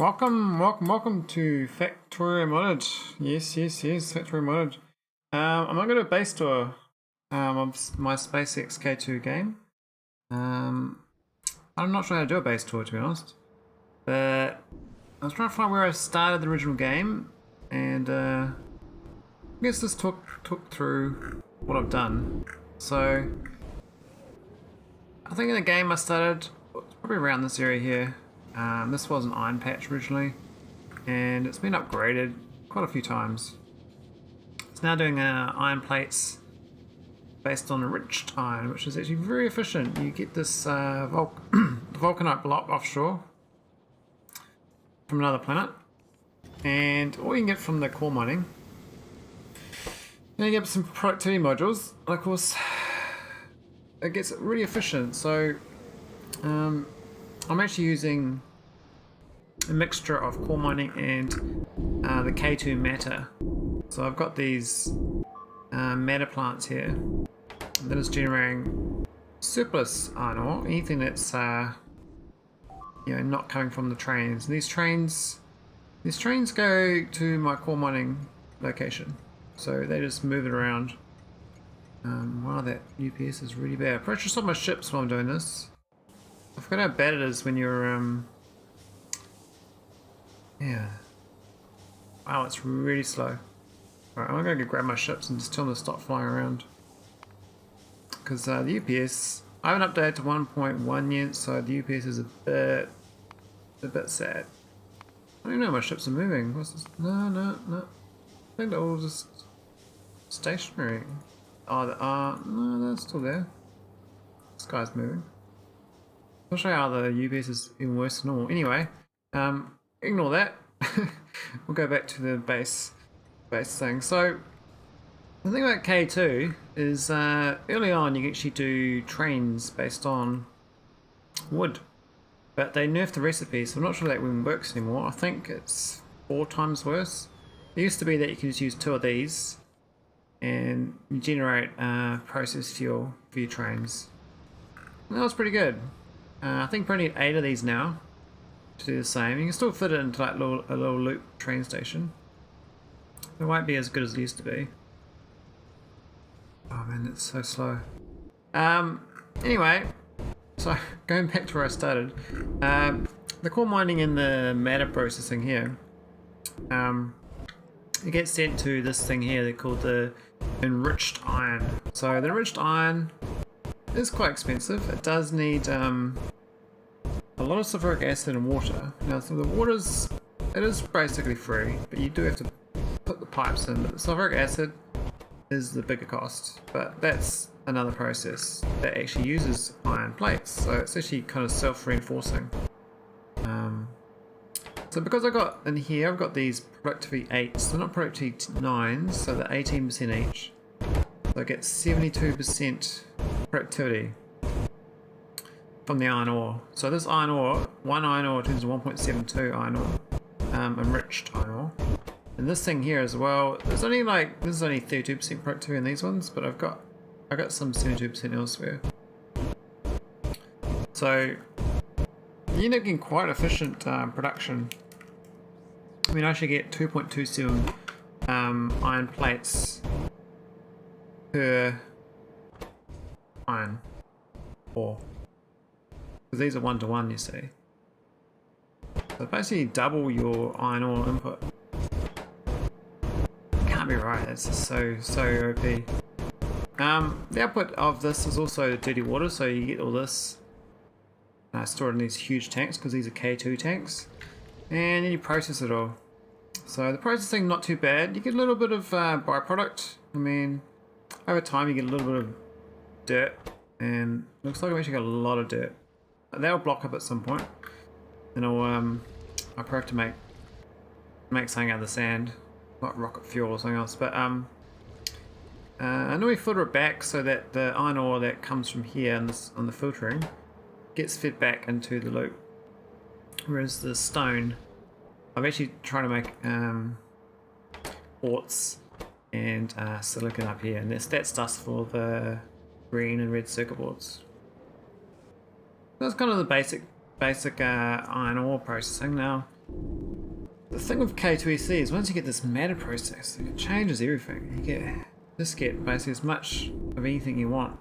Welcome to Factorio Modded. Yes, Factorio Modded. I'm not going to base tour of my SpaceX K2 game. I'm not sure how to do a base tour, to be honest. But I was trying to find where I started the original game, and I guess this took through what I've done. So I think in the game I started probably around this area here. This was an iron patch originally, and it's been upgraded quite a few times. It's now doing iron plates based on enriched iron, which is actually very efficient. You get this Vulcanite block offshore from another planet, and all you can get from the core mining. Then you get some productivity modules, and of course it gets really efficient. So I'm actually using a mixture of core mining and the K2 matter. So I've got these matter plants here that is generating surplus iron ore, anything that's not coming from the trains. And these trains go to my core mining location, so they just move it around. Wow, that UPS is really bad. I probably should stop my ships while I'm doing this. I forgot how bad it is when you're yeah. Wow, it's really slow. Alright, I'm gonna go grab my ships and just tell them to stop flying around. Because the UPS, I haven't updated to 1.1 yet, so the UPS is a bit sad. I don't even know my ships are moving. What's this? No. I think they're all just stationary. Oh, no, they're still there. This guy's moving. I'll show you how the UPS is even worse than normal. Anyway, ignore that. We'll go back to the base thing. So the thing about K2 is early on you can actually do trains based on wood, but they nerfed the recipe, so I'm not sure that even works anymore. I think it's 4 times worse. It used to be that you could just use 2 of these and you generate processed fuel for your trains. And that was pretty good. I think probably need 8 of these now to do the same. You can still fit it into like a little loop train station. It won't be as good as it used to be. Oh man, it's so slow. Anyway, so going back to where I started, the core mining and the matter processing here, it gets sent to this thing here. They're called the Enriched Iron. So the Enriched Iron is quite expensive. It does need a lot of sulfuric acid and water. Now, so the water's, it is basically free, but you do have to put the pipes in. But the sulfuric acid is the bigger cost, but that's another process that actually uses iron plates, so it's actually kind of self-reinforcing. So because I got in here, I've got these productivity 8s, they're not productivity 9s, so they're 18% each. So I get 72% productivity from the iron ore. So this iron ore, 1 iron ore turns to 1.72 iron ore, enriched iron ore. And this thing here as well, this is only 32% productivity in these ones, but I got some 72% elsewhere. So you end up getting quite efficient production. I mean, I should get 2.27 iron plates per iron ore. Because these are 1-to-1, you see. So basically double your iron ore input. Can't be right, that's just so OP. The output of this is also dirty water, so you get all this stored in these huge tanks, because these are K2 tanks, and then you process it all. So the processing, not too bad. You get a little bit of byproduct. I mean, over time you get a little bit of dirt, and it looks like I've actually got a lot of dirt. They'll block up at some point, and I'll probably have to make something out of the sand, like rocket fuel or something else. But I normally filter it back so that the iron ore that comes from here on the filtering gets fed back into the loop. Whereas the stone, I'm actually trying to make quartz and silicon up here, and that's stuff for the green and red circuit boards. That's kind of the basic iron ore processing. Now The thing with K2EC is once you get this matter process, it changes everything. You just get basically as much of anything you want,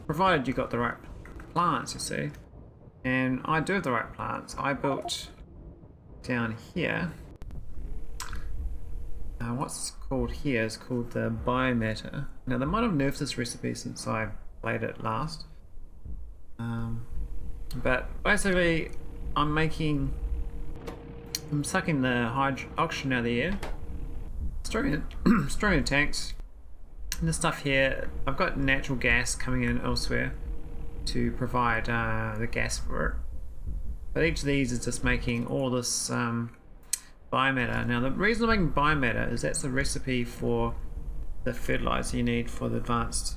provided you got the right plants, you see. And I do have the right plants. I built down here. What's called here is called the Biomatter. Now they might have nerfed this recipe since I played it last. But basically I'm sucking the oxygen out of the air, storing it in tanks. And this stuff here, I've got natural gas coming in elsewhere to provide the gas for it. But each of these is just making all this biomatter. Now the reason I'm making biomatter is that's the recipe for the fertilizer you need for the advanced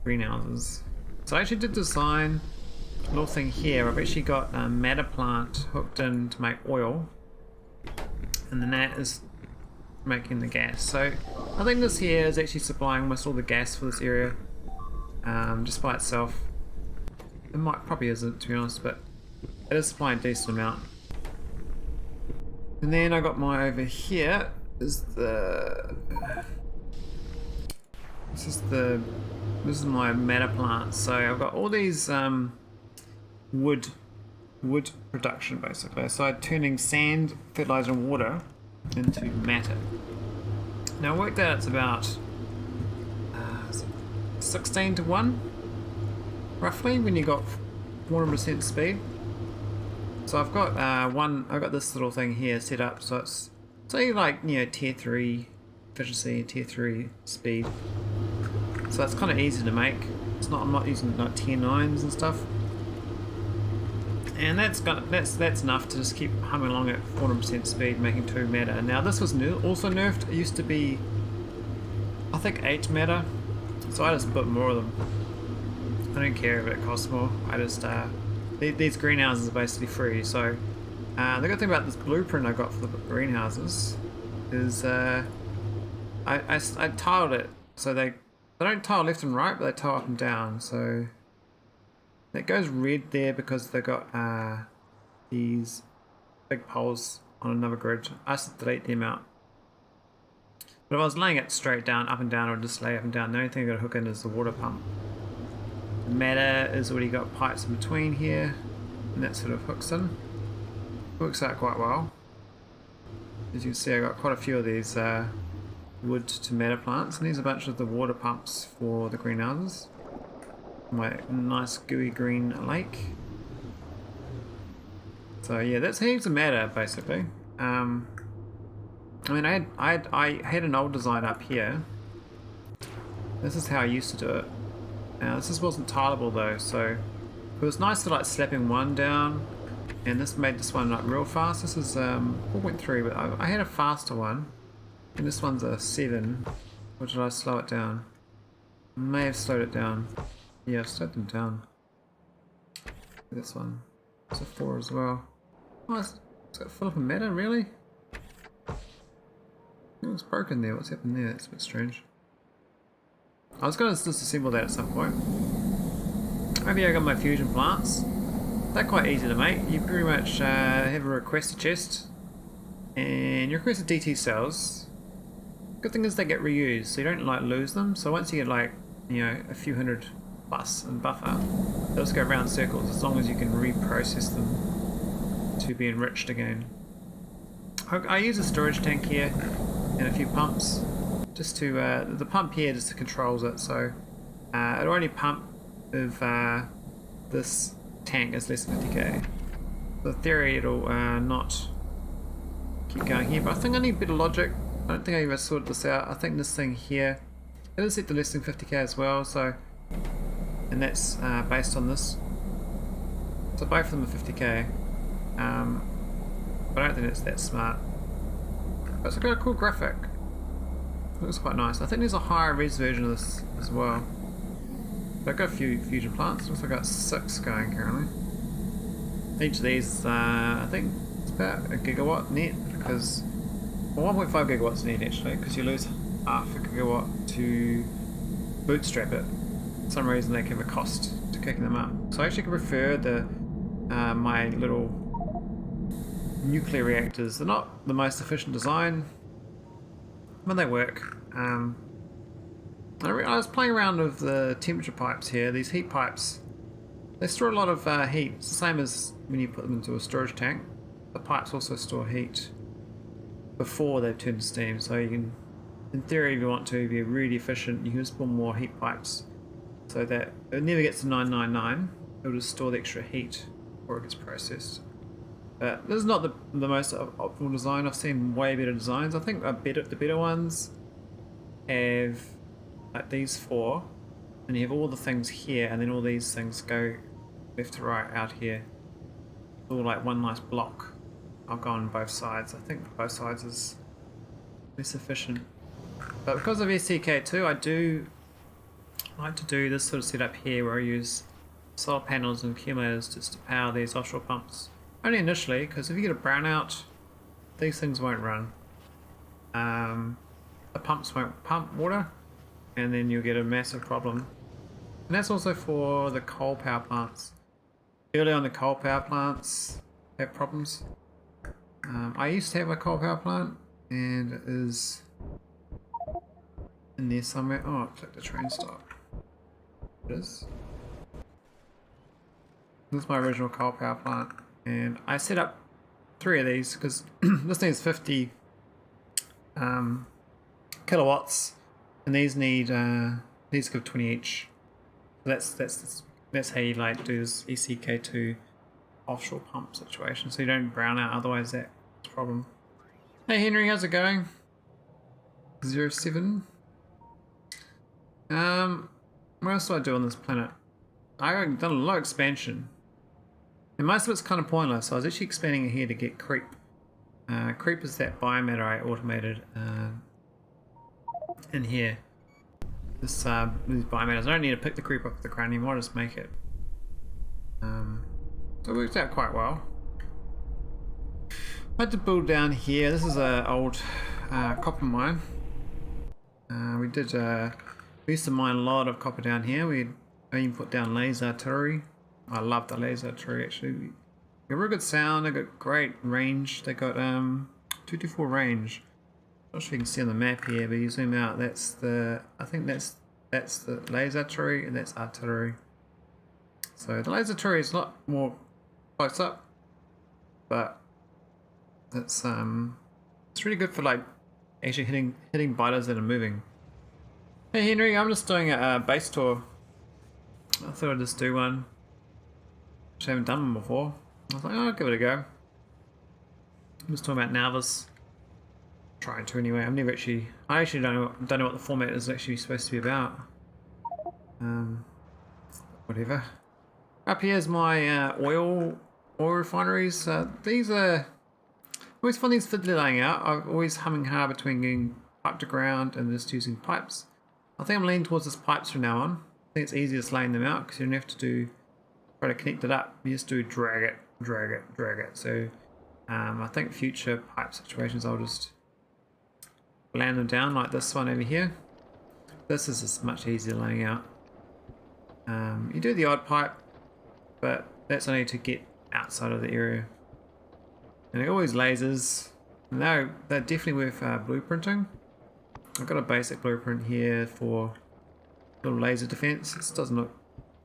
greenhouses. So I actually did design a little thing here. I've actually got a matter plant hooked in to make oil, and then that is making the gas. So I think this here is actually supplying almost all the gas for this area just by itself. It probably isn't, to be honest, but it is supplying a decent amount. And then I got my over here is this is my matter plant. So I've got all these wood production basically. So I'm turning sand, fertilizer and water into matter. Now I worked out it's about 16 to 1 roughly when you got 400% speed. So I've got I've got this little thing here set up, so it's only like, you know, tier 3 efficiency, tier 3 speed. So that's kind of easy to make. I'm not using like tier 9s and stuff. And that's enough to just keep humming along at 400% speed, making 2 matter. Now this was also nerfed. It used to be, I think, 8 matter. So I just put more of them. I don't care if it costs more. I just these greenhouses are basically free. So the good thing about this blueprint I got for the greenhouses is I tiled it so they don't tile left and right, but they tile up and down. So it goes red there because they got these big poles on another grid. I just delete them out. But if I was laying it straight down, up and down, or just lay up and down, the only thing I got to hook in is the water pump. The matter is already got pipes in between here, and that sort of hooks in. Works out quite well. As you can see, I got quite a few of these wood to matter plants, and there's a bunch of the water pumps for the greenhouses. My nice gooey green lake. So yeah, that's heaps of matter basically. I mean, I had an old design up here. This is how I used to do it. Now this wasn't tileable though, so it was nice to like slapping one down, and this made this one like real fast. This is 4.3, but I had a faster one, and this one's a 7. Or did I slow it down? May have slowed it down. Yeah, I've slowed them down. This one, it's a 4 as well. Oh, it's got full of matter, really? Oh, it's broken there. What's happened there? It's a bit strange. I was going to disassemble that at some point. Over here I got my fusion plants. They're quite easy to make. You pretty much have a requester chest, and you request the DT cells. Good thing is they get reused, so you don't like lose them. So once you get like, you know, a few hundred plus in buffer, they'll just go around circles as long as you can reprocess them to be enriched again. I use a storage tank here and a few pumps. Just to, the pump here just controls it, so it'll only pump if this tank is less than 50k. So in theory it'll not keep going here, but I think I need a bit of logic. I don't think I ever sorted this out. I think this thing here, it is set to less than 50k as well, so, and that's based on this. So both of them are 50k, but I don't think it's that smart. But it's got a cool graphic. Looks quite nice. I think there's a higher res version of this as well. But I've got a few fusion plants. Also got 6 going currently. Each of these, I think it's about a gigawatt net, because, well, 1.5 gigawatts net actually, because you lose half a gigawatt to bootstrap it. For some reason they give a cost to kicking them up. So I actually prefer the my little nuclear reactors. They're not the most efficient design, but they work. I was playing around with the temperature pipes here. These heat pipes, they store a lot of heat. It's the same as when you put them into a storage tank. The pipes also store heat before they've turned to steam, so you can, in theory, if you want to be really efficient, you can just put more heat pipes so that it never gets to 999. It'll just store the extra heat before it gets processed. But this is not the most optimal design. I've seen way better designs. I think the better ones have like these four, and you have all the things here, and then all these things go left to right out here. It's all like one nice block. I'll go on both sides. I think both sides is less efficient. But because of SCK2, I do like to do this sort of setup here where I use solar panels and accumulators just to power these offshore pumps. Only initially, because if you get a brownout, these things won't run. The pumps won't pump water, and then you'll get a massive problem. And that's also for the coal power plants. Early on, the coal power plants have problems. I used to have a coal power plant, and it is in there somewhere. Oh, I clicked the train stop. It is. This is my original coal power plant, and I set up 3 of these because this needs 50 kilowatts, and these need these give 20 each. That's how you like do this ECK2 offshore pump situation, so you don't brown out. Otherwise, that's a problem. Hey Henry, how's it going? 07. What else do I do on this planet? I've done a lot of expansion, and most of it's kind of pointless. So I was actually expanding it here to get creep. Creep is that biomatter I automated in here. These biomatters. I don't need to pick the creep up the ground anymore. I just make it. So it worked out quite well. I had to build down here. This is an old copper mine. We used to mine a lot of copper down here. We even put down laser artillery. I love the laser artillery actually. They got real good sound. They got great range. They got 224 range. Not sure if you can see on the map here, but you zoom out. That's the that's the laser artillery, and that's artillery. So the laser artillery is a lot more close up, but it's really good for like actually hitting biters that are moving. Hey Henry, I'm just doing a base tour. I thought I'd just do one. I haven't done one before. I was like, oh, I'll give it a go. I'm just talking about Nauvis. Trying to anyway. I actually don't know what the format is actually supposed to be about. Whatever. Up here is my oil refineries. These are always find these fiddly laying out. I'm always humming hard between getting pipe to ground and just using pipes. I think I'm leaning towards this pipes from now on. I think it's easiest laying them out because you don't have to try to connect it up. You just do drag it. So I think future pipe situations I'll just land them down like this one over here. This is just much easier laying out. You do the odd pipe, but that's only to get outside of the area. And they're always lasers. No, they're definitely worth blueprinting. I've got a basic blueprint here for little laser defense. It doesn't look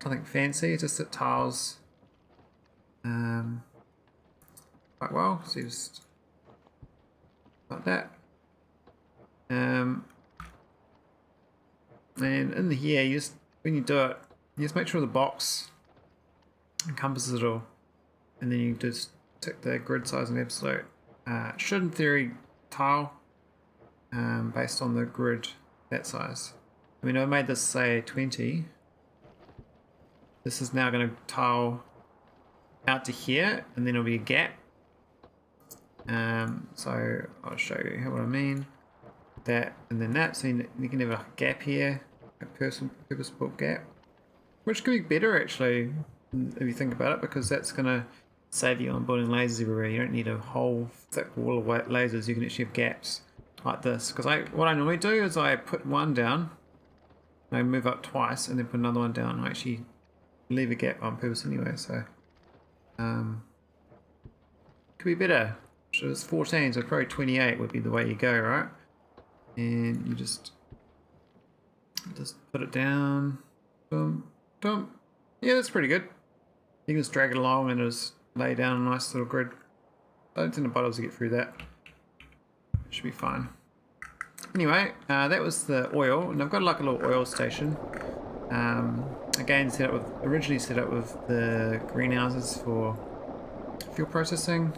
nothing fancy, it's just it tiles quite well. So you just like that. And in here, when you do it, you just make sure the box encompasses it all, and then you just tick the grid size and absolute. Should in theory tile based on the grid that size. I mean, I made this say 20. This is now going to tile out to here, and then it'll be a gap. So I'll show you what I mean. That and then that, so you can have a gap here, a purposeful gap, which could be better actually if you think about it, because that's going to save you on building lasers everywhere. You don't need a whole thick wall of lasers. You can actually have gaps like this. Because what I normally do is I put one down, I move up twice, and then put another one down. I actually leave a gap on purpose anyway. So could be better. much? It was 14, so probably 28 would be the way you go, right? And you just put it down. Boom, boom. Yeah, that's pretty good. You can just drag it along and just lay down a nice little grid. I don't think the bottles will get through that. Should be fine. Anyway, that was the oil, and I've got like a little oil station. Again, originally set up with the greenhouses for fuel processing,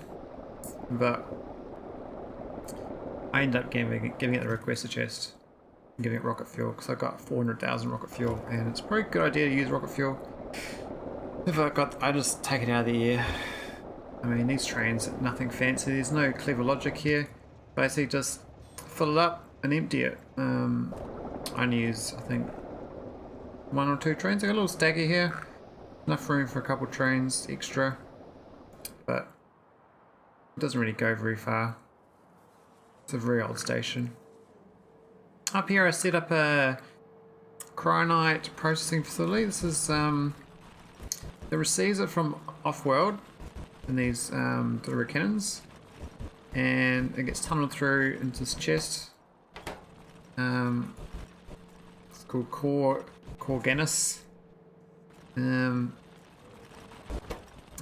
but I ended up giving it the requester chest and giving it rocket fuel because I got 400,000 rocket fuel, and it's probably a good idea to use rocket fuel. If I just take it out of the air. I mean, these trains, nothing fancy. There's no clever logic here. Basically, just fill it up and empty it. I only use, I think, 1 or 2 trains. I got a little stagger here. Enough room for a couple trains extra, but it doesn't really go very far. It's a very old station. Up here, I set up a Cryonite processing facility. This is it receives it from off-world in these delivery cannons, and it gets tunneled through into this chest. It's called core Ganis.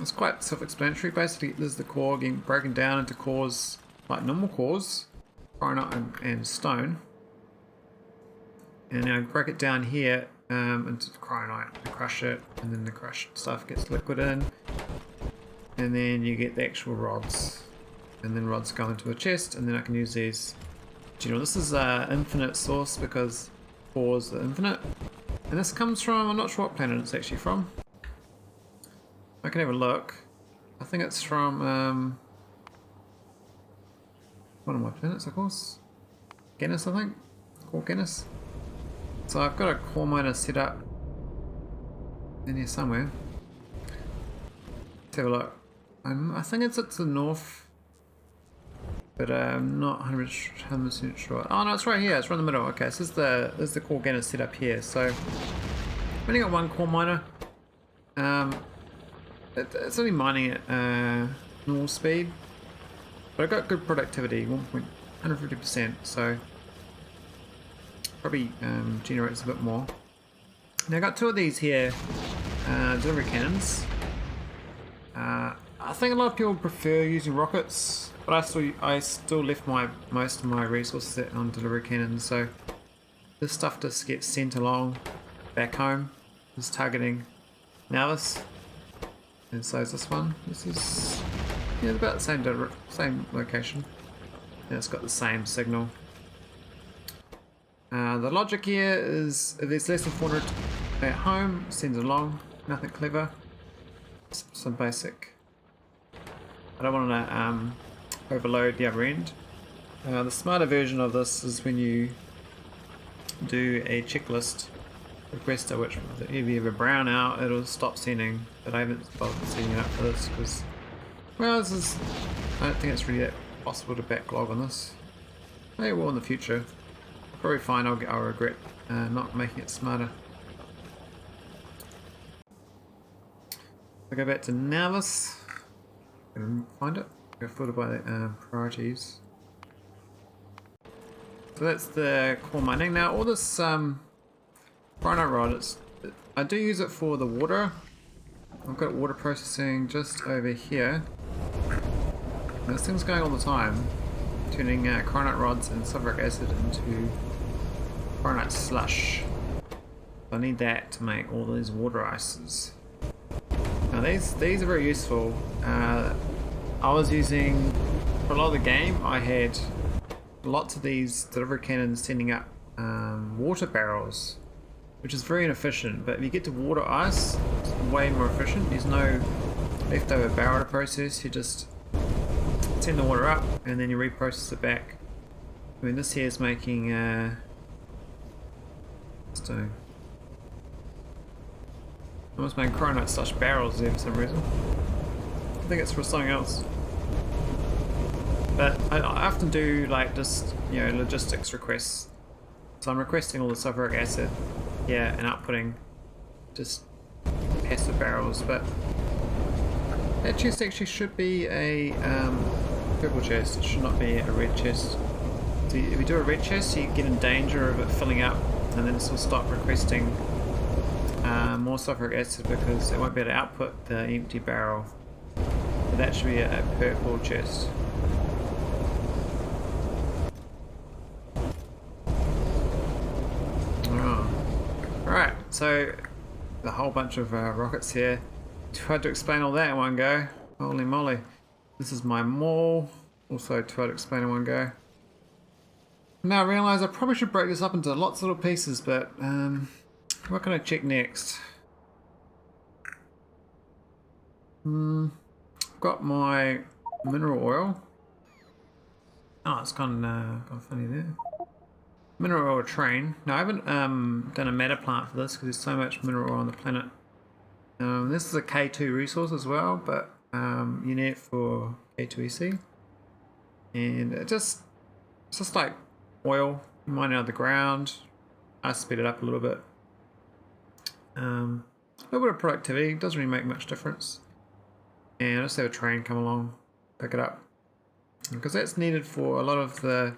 It's quite self-explanatory. Basically, there's the core getting broken down into cores like normal cores, Cryonite and stone, and now break it down here into the Cryonite and crush it, and then the crushed stuff gets liquid in, and then you get the actual rods, and then rods go into a chest, and then I can use these. Do you know, this is an infinite source because cores are infinite, and this comes from, I'm not sure what planet it's actually from. I can have a look. I think it's from one of my planets, of course. Ganis, I think. Core Ganis. So I've got a core miner set up in here somewhere. Let's have a look. I think it's at the north, but I'm not 100% sure. Oh no, it's right here. It's right in the middle. Okay, so this is the core Ganis set up here. So I've only got 1 core miner. It's only mining at normal speed, but I got good productivity, 150%. So probably generates a bit more. Now I got 2 of these here, delivery cannons. I think a lot of people prefer using rockets, but I still left most of my resources on delivery cannons. So this stuff just gets sent along back home. It's targeting Nauvis, and so is this one. This is about the same location, and it's got the same signal. The logic here is if there's less than 400 at home, send it along. Nothing clever. Some basic. I don't want to overload the other end. The smarter version of this is when you do a checklist requester, which if you have a brown out, it'll stop sending. But I haven't bothered sending up for this because, well, I don't think it's really that possible to backlog on this. Maybe will in the future. Probably fine. I'll regret not making it smarter. I'll go back to Nauvis and find it. Go filter by the priorities. So that's the core mining. Now all this Cryonite rod, I do use it for the water. I've got water processing just over here. And this thing's going all the time, turning Cryonite rods and sulfuric acid into Cryonite slush. I need that to make all these water ices. Now these are very useful. I was using, for a lot of the game, I had lots of these delivery cannons sending up water barrels, which is very inefficient, but if you get to water ice, it's way more efficient. There's no leftover barrel to process, you just send the water up and then you reprocess it back. I mean, this here is making stone. I almost made Cryonite slush barrels there for some reason. I think it's for something else. But I often do like just, logistics requests. So I'm requesting all the sulfuric acid, and outputting just passive barrels. But that chest actually should be a Purple chest. It should not be a red chest. So if you do a red chest, you get in danger of it filling up, and then this will stop requesting more sulfuric acid because it won't be able to output the empty barrel. But that should be a purple chest. Alright, so a whole bunch of rockets here. Tried to explain all that in one go. Holy moly. This is my mall. Also tried to explain in one go. Now I realise I probably should break this up into lots of little pieces, but what can I check next? Got my mineral oil. Oh, it's gone funny there. Mineral oil train. Now I haven't done a matter plant for this because there's so much mineral oil on the planet. This is a K2 resource as well, but you need it for K2EC. And it's just like oil, you mine it out of the ground. I speed it up a little bit. A little bit of productivity, doesn't really make much difference. And I just have a train come along, pick it up. Because that's needed for a lot of the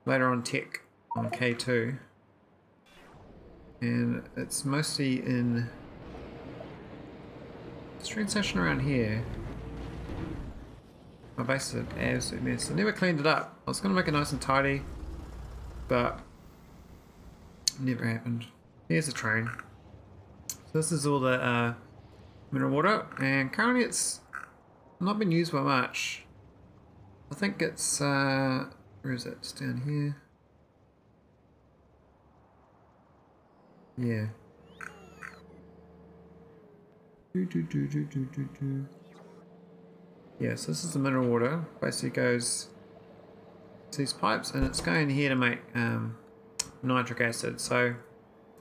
later on tech on K2. And it's mostly in this train station around here. My base is an absolute mess. I never cleaned it up. I was going to make it nice and tidy, but it never happened. Here's the train. So this is all the mineral water, and currently it's not been used by much. I think it's where is it? It's down here. Yeah. Yeah, so this is the mineral water. Basically goes to these pipes, and it's going here to make nitric acid. So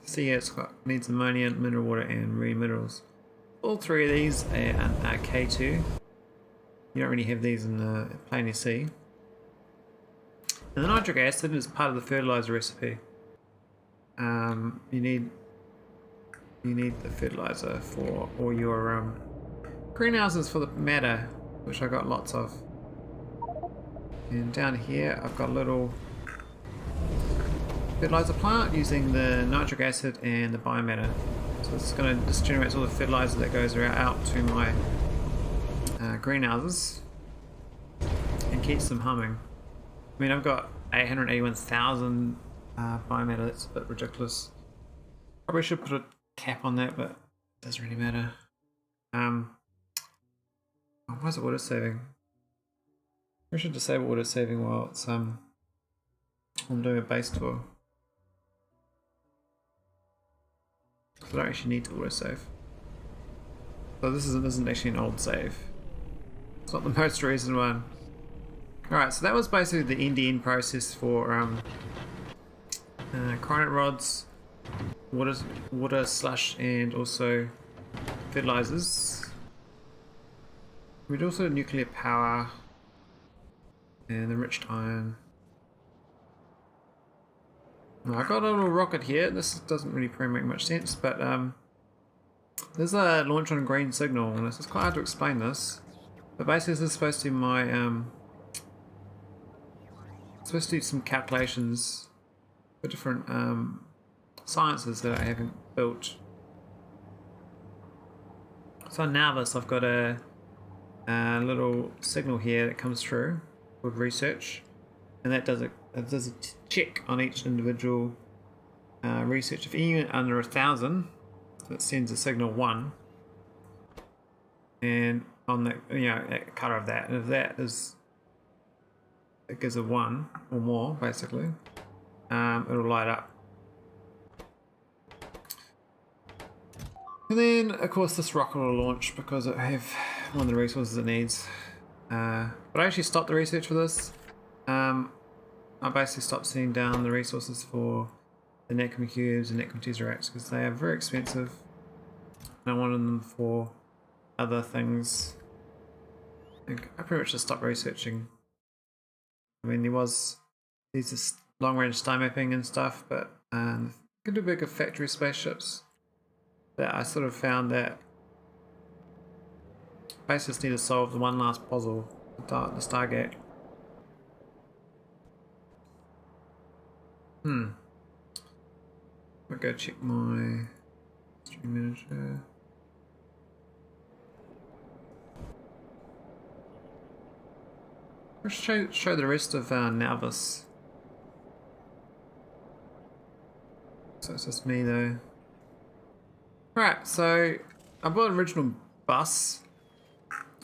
see here, needs ammonia, mineral water, and marine minerals. All three of these are K2. You don't really have these in the plain sea. And the nitric acid is part of the fertilizer recipe. You need the fertilizer for all your greenhouses for the matter, which I got lots of. And down here I've got a little fertilizer plant using the nitric acid and the biomatter. So it's going to just generate all the fertilizer that goes out to my greenhouses and keeps them humming. I mean, I've got 881,000 biomatter. That's a bit ridiculous. Probably should put a cap on that, but it doesn't really matter. Why is it water saving? I should disable water saving while it's I'm doing a base tour. I don't actually need to auto save. So this isn't actually an old save. It's not the most recent one. Alright, so that was basically the end-to-end process for cryonite rods, water, slush, and also fertilizers. We'd also nuclear power and enriched iron. Now, I got a little rocket here. This doesn't really make much sense, but there's a launch on green signal, and it's quite hard to explain this. But basically, this is supposed to be my supposed to do some calculations for different sciences that I haven't built. So on Nauvis, I've got a little signal here that comes through called research, and that does a check on each individual research. If any under 1,000, so it sends a signal 1, and on the color of that, and if that is, it gives a 1 or more, basically, it'll light up. And then, of course, this rocket will launch because I have one of the resources it needs. But I actually stopped the research for this. I basically stopped sending down the resources for the Naquitite cubes and Naquitite tesseracts because they are very expensive. And I wanted them for other things. I pretty much just stopped researching. I mean, there was these long-range star mapping and stuff, but you can do bigger factory spaceships. That I sort of found that basically just need to solve the one last puzzle the Stargate. I'll go check my stream manager. Let's show the rest of Nauvis. So it's just me though. Alright, so I bought an original bus.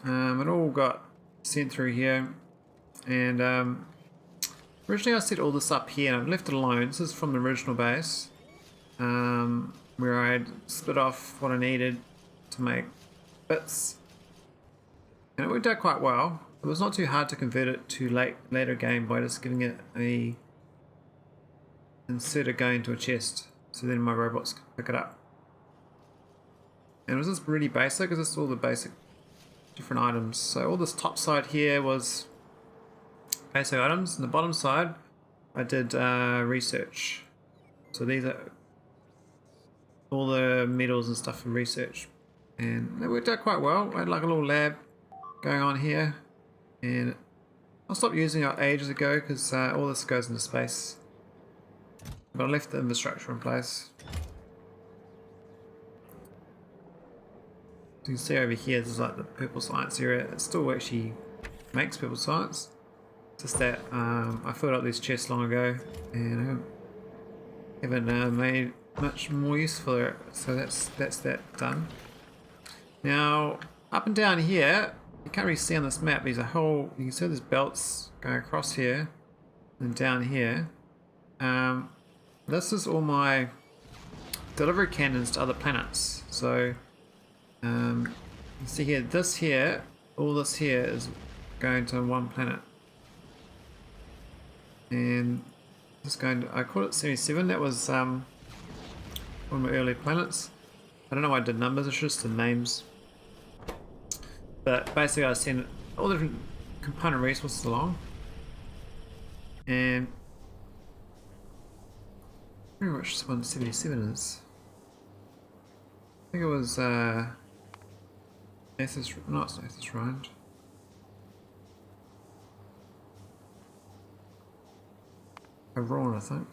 It all got sent through here. And originally I set all this up here and I've left it alone. This is from the original base. Where I'd split off what I needed to make bits. And it worked out quite well. It was not too hard to convert it to later game by just giving it a inserter going into a chest. So then my robots can pick it up. And it was just really basic, it's just all the basic different items. So all this top side here was basic items, and the bottom side I did research. So these are all the metals and stuff for research. And it worked out quite well. I had like a little lab going on here. And I stopped using it ages ago because all this goes into space. But I left the infrastructure in place. So you can see over here, there's like the purple science area. It still actually makes purple science. Just that I filled up these chests long ago and I haven't made much more use for it. So that's that done. Now up and down here, you can't really see on this map. There's a whole. You can see there's belts going across here and down here. This is all my delivery cannons to other planets. So you see here, all this here is going to one planet, and just going to. I called it 77. That was one of my early planets. I don't know why I did numbers. It's just the names. But basically I send all the different component resources along. And I don't know which 177 is. I think it was Athos, no, it's Athos Rind. Aurora, I think.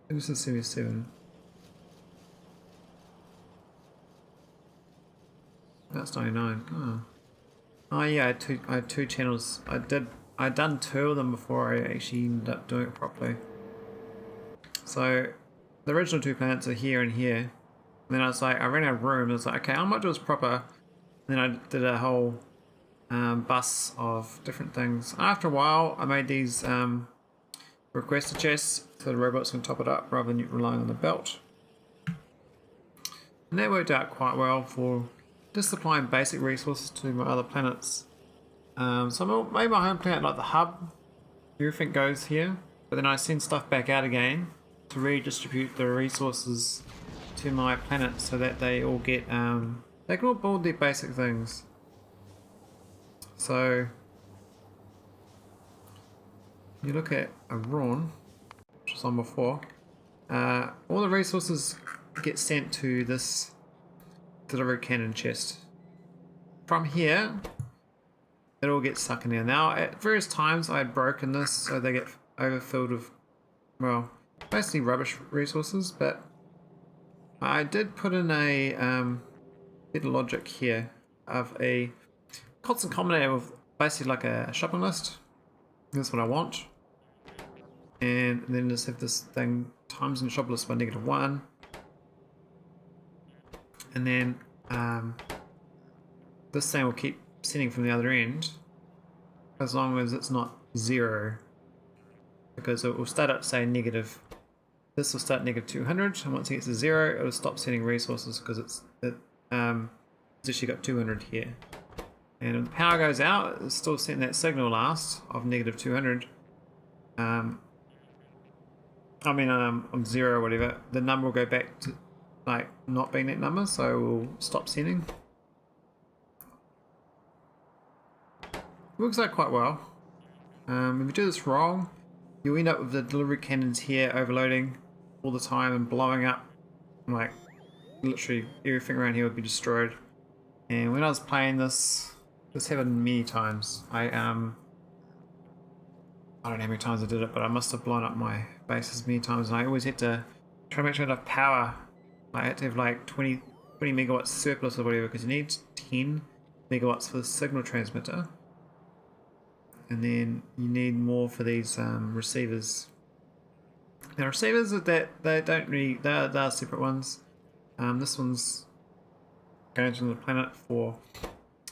This is 77. That's 99. Oh yeah, I had two channels. I'd done two of them before I actually ended up doing it properly. So the original two planets are here and here. And then I was like, I ran out of room. I was like, okay, I might do this proper. And then I did a whole bus of different things. And after a while, I made these requester chests so the robots can top it up rather than relying on the belt. And that worked out quite well for just supplying basic resources to my other planets. So I made my home planet like the hub. Everything goes here, but then I send stuff back out again to redistribute the resources to my planet so that they all get they can all build their basic things. So you look at a Rawn, which was on before, all the resources get sent to this delivery cannon chest. From here, it all gets sucked in there. Now, at various times, I had broken this so they get overfilled with, well, basically rubbish resources, but I did put in a bit of logic here of a constant combinator with basically like a shopping list. That's what I want. And then just have this thing times in shop list by -1. And then this thing will keep sending from the other end as long as it's not 0, because it will start at say negative. This will start -200, and once it gets to 0, it will stop sending resources because it's actually got 200 here. And when the power goes out, it's still sending that signal last of -200. I mean, on 0 or whatever, the number will go back to like not being that number, so we'll stop sending. It works out quite well. If you do this wrong, you'll end up with the delivery cannons here overloading all the time and blowing up. Like literally everything around here would be destroyed. And when I was playing this This happened many times. I don't know how many times I did it, but I must have blown up my bases many times, and I always had to try to make sure enough power. I had to have like 20 megawatts surplus or whatever, because you need 10 megawatts for the signal transmitter, and then you need more for these receivers. Now receivers that they don't really, they're separate ones. This one's going to the planet for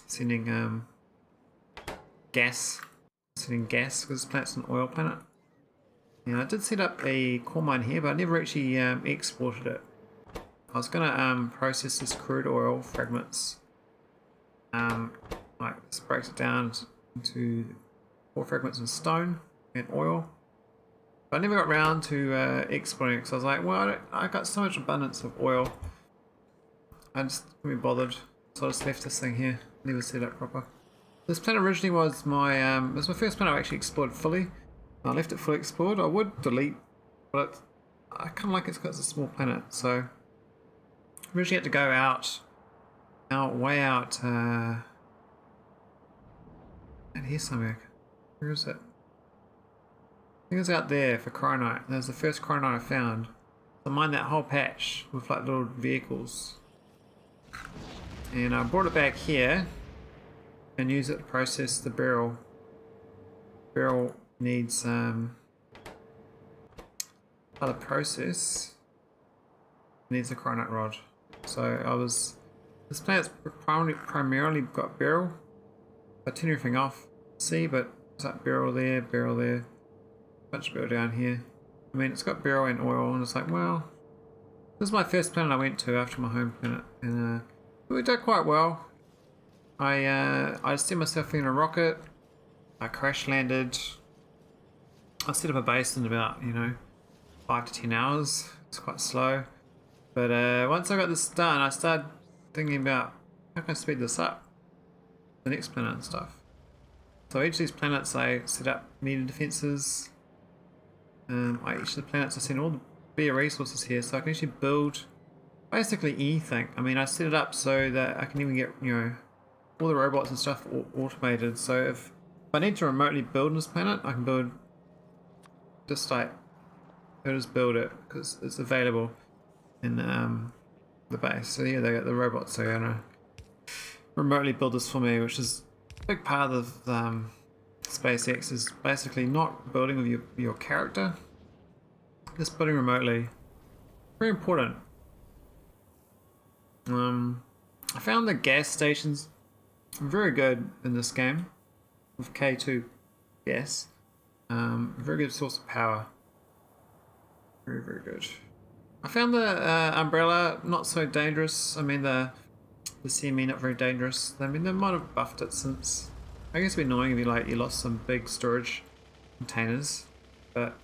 sending gas. Sending gas because this planet's an oil planet. Yeah, I did set up a coal mine here, but I never actually exported it. I was gonna process this crude oil fragments. Like this breaks it down into 4 fragments of stone and oil. But I never got around to exporting it because I was like, well, I got so much abundance of oil. I just couldn't be bothered, so I just left this thing here. Never set it up proper. This planet originally was my it was my first planet I actually explored fully. I left it fully explored. I would delete, but I kind of like it because it's a small planet. So originally had to go way out. And here's somewhere. Where is it? I think it's out there for Cryonite. That was the first Cryonite I found. So I mined that whole patch with like little vehicles, and I brought it back here and use it to process the Beryl. Beryl needs other process. Needs a Cryonite rod. So this planet's primarily got Beryl. I turn everything off. See, but it's like Beryl there, bunch of Beryl down here. I mean, it's got Beryl and oil, and it's like, well, this is my first planet I went to after my home planet, and we did quite well. I sent myself in a rocket. I crash landed. I set up a base in about 5 to 10 hours. It's quite slow, but once I got this done, I started thinking about how can I speed this up, the next planet and stuff. So each of these planets I set up meter defenses. Each of the planets I send all the bare resources here, so I can actually build basically anything. I mean, I set it up so that I can even get all the robots and stuff automated. So if I need to remotely build this planet, I can build just like build it because it's available in the base. So yeah, they got the robots. So they're gonna remotely build this for me, which is a big part of SpaceX is basically not building with your character, just building remotely. Very important. I found the gas stations very good in this game with K2 gas. Very good source of power. Very, very good. I found the umbrella not so dangerous. I mean the CME not very dangerous. I mean they might have buffed it since. I guess it'd be annoying if you lost some big storage containers, but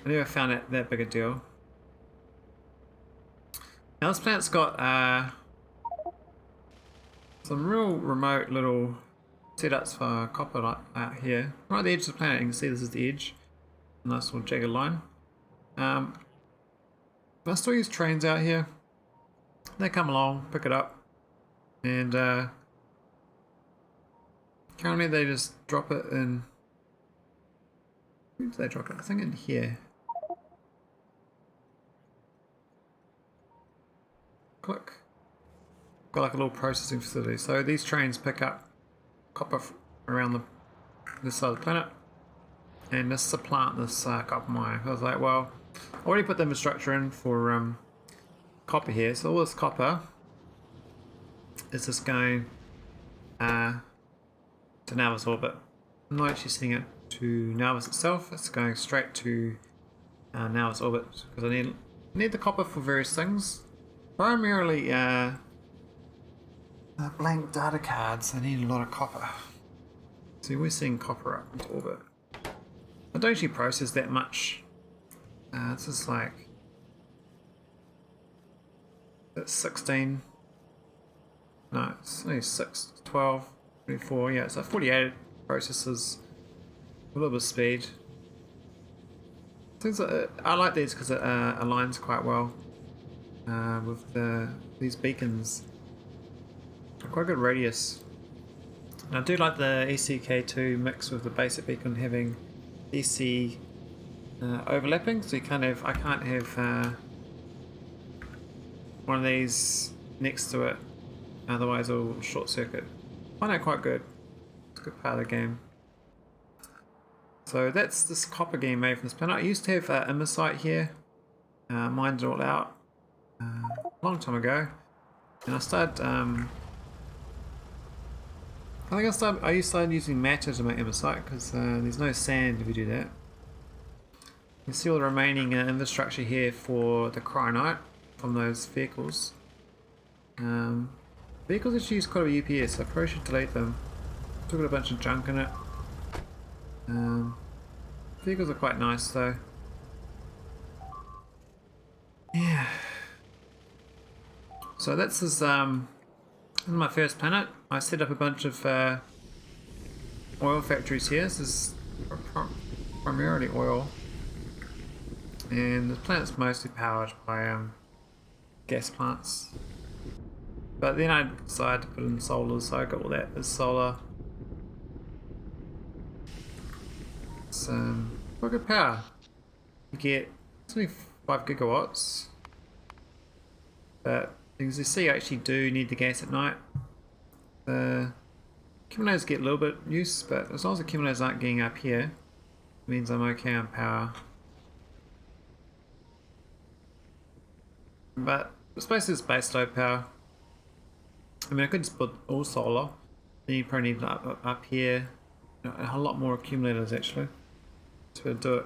I never found it that big a deal. Now this planet's got some real remote little setups for copper out here. Right at the edge of the planet, you can see this is the edge. A nice little jagged line. I still use trains out here. They come along, pick it up, and currently they just drop it in. Where do they drop it? I think in here. Click. Got like a little processing facility. So these trains pick up copper around this side of the planet, and this supplant this copper mine. I was like, well, I already put the infrastructure in for copper here. So all this copper is just going to Nauvis orbit. I'm not actually sending it to Nauvis itself. It's going straight to Nauvis orbit because I need the copper for various things. Primarily blank data cards. I need a lot of copper. So we're seeing copper up into orbit. I don't actually process that much. It's just like that's 16. No, it's only 6, 12, 24. Yeah, so 48 processes. A little bit of speed. Things I like these because it aligns quite well with these beacons. Quite good radius. And I do like the ECK2 mixed with the basic beacon having EC overlapping, so you can't have, I can't have one of these next to it, otherwise it'll short circuit. I find that quite good. It's a good part of the game. So that's this copper getting made from this planet. I used to have Imersite here, mined it all out a long time ago, and I started. I started using matter to make Imersite because there's no sand if you do that. You can see all the remaining infrastructure here for the Cryonite from those vehicles. Vehicles actually use quite a bit of UPS, so I probably should delete them. Still got a bunch of junk in it. Vehicles are quite nice though. Yeah. So this is my first planet. I set up a bunch of oil factories here. This is primarily oil, and the planet's mostly powered by gas plants. But then I decided to put in solar, so I got all that as solar. It's quite good power. You get 25 gigawatts, but as you see, I actually do need the gas at night. The accumulators get a little bit use, but as long as the accumulators aren't getting up here, it means I'm okay on power. But it's basically just base load power. I mean, I could just put all solar, then you probably need up here, you know, a lot more accumulators actually to do it.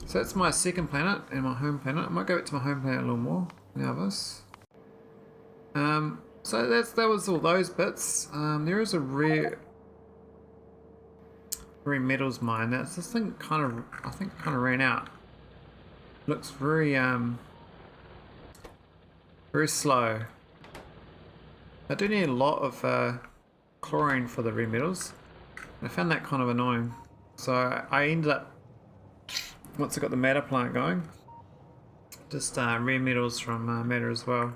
So that's my second planet and my home planet. I might go back to my home planet a little more, Nauvis. So that was all those bits. There is a rare metals mine. That's this thing I think kind of ran out. Looks very slow. I do need a lot of chlorine for the rare metals. I found that kind of annoying. So I ended up, once I got the matter plant going, just rare metals from matter as well.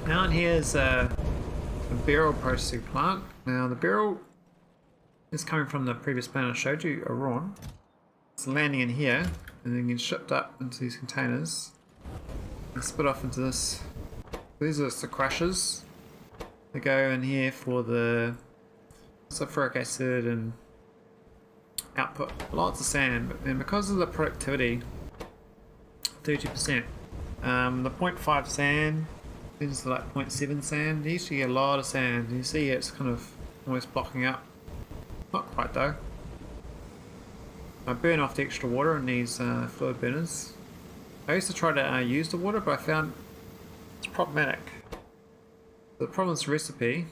Now here's a Beryl processing plant. Now the Beryl is coming from the previous planet I showed you, Orion. It's landing in here and then gets shipped up into these containers and split off into this. These are the crushers. They go in here for the sulfuric acid and output lots of sand, and because of the productivity, 30%, the 0.5 sand is like 0.7 sand. You usually get a lot of sand, and you see it's kind of almost blocking up. Not quite though. I burn off the extra water in these fluid burners. I used to try to use the water, but I found it's problematic. The problem with this recipe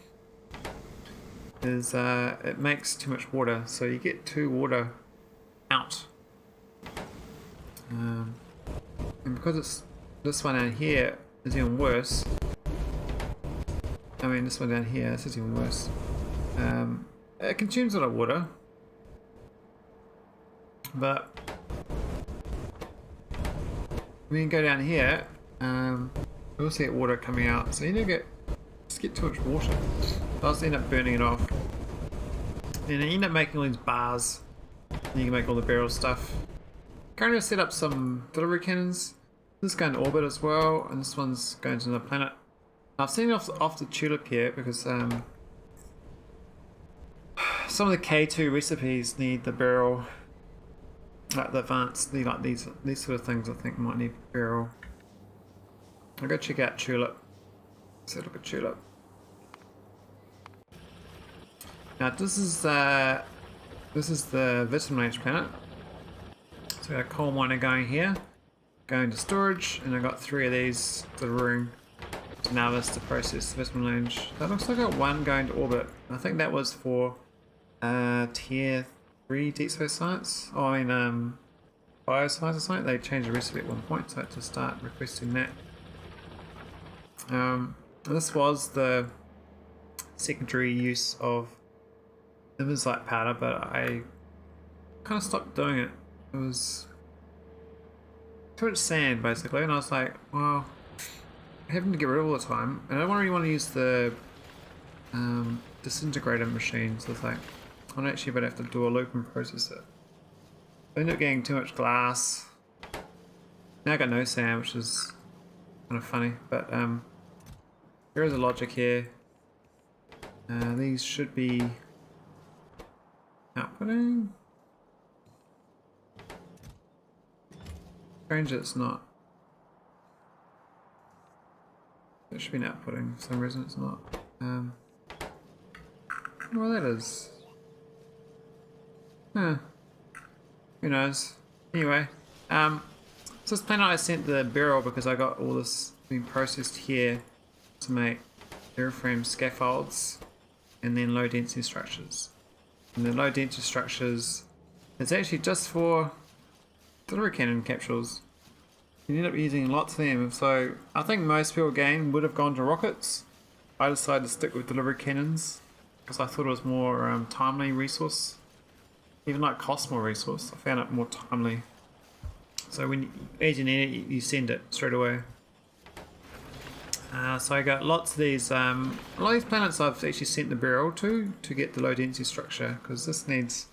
is it makes too much water, so you get too water out. And because it's this one down here is even worse. I mean, this one down here, this is even worse. It consumes a lot of water, but when you go down here, you also get water coming out, so you don't just get too much water. I just end up burning it off, and I end up making all these bars. And you can make all the Beryl stuff. Currently, I set up some delivery cannons. This is going to orbit as well, and this one's going to another planet. I've seen off the Tulip here because some of the K2 recipes need the Beryl, like the advanced, need like these sort of things. I think might need Beryl. I'll go check out Tulip. Let's have a look at Tulip. Now this is the Vitamelange planet. So we got a coal miner going here, going to storage, and I got 3 of these delivering to Nauvis to process the Vitamelange. That looks like I got 1 going to orbit. I think that was for tier 3 deep space science. Oh, I mean bioscience or something. They changed the recipe at one point, so I had to start requesting that. This was the secondary use of Iridite powder, but I kind of stopped doing it. It was too much sand basically, and I was like, well, having to get rid of all the time, and I don't really want to use the disintegrator machine, so it's like I don't actually but have to do a loop and process it. I end up getting too much glass. Now I got no sand, which is kind of funny, but there is a logic here. These should be outputting. Strange that it's not. It should be an outputting. For some reason it's not. Well, that is. Huh. Who knows? Anyway, so this planet I sent the Beryl because I got all this being processed here to make airframe scaffolds and then low density structures. And the low density structures is actually just for delivery cannon capsules. You end up using lots of them, so I think most people again would have gone to rockets. I decided to stick with delivery cannons because I thought it was more timely resource. Even like cost more resource, I found it more timely. So when you, as you need it, you send it straight away. So I got lots of these, a lot of these planets I've actually sent the Beryl to get the low density structure, because this needs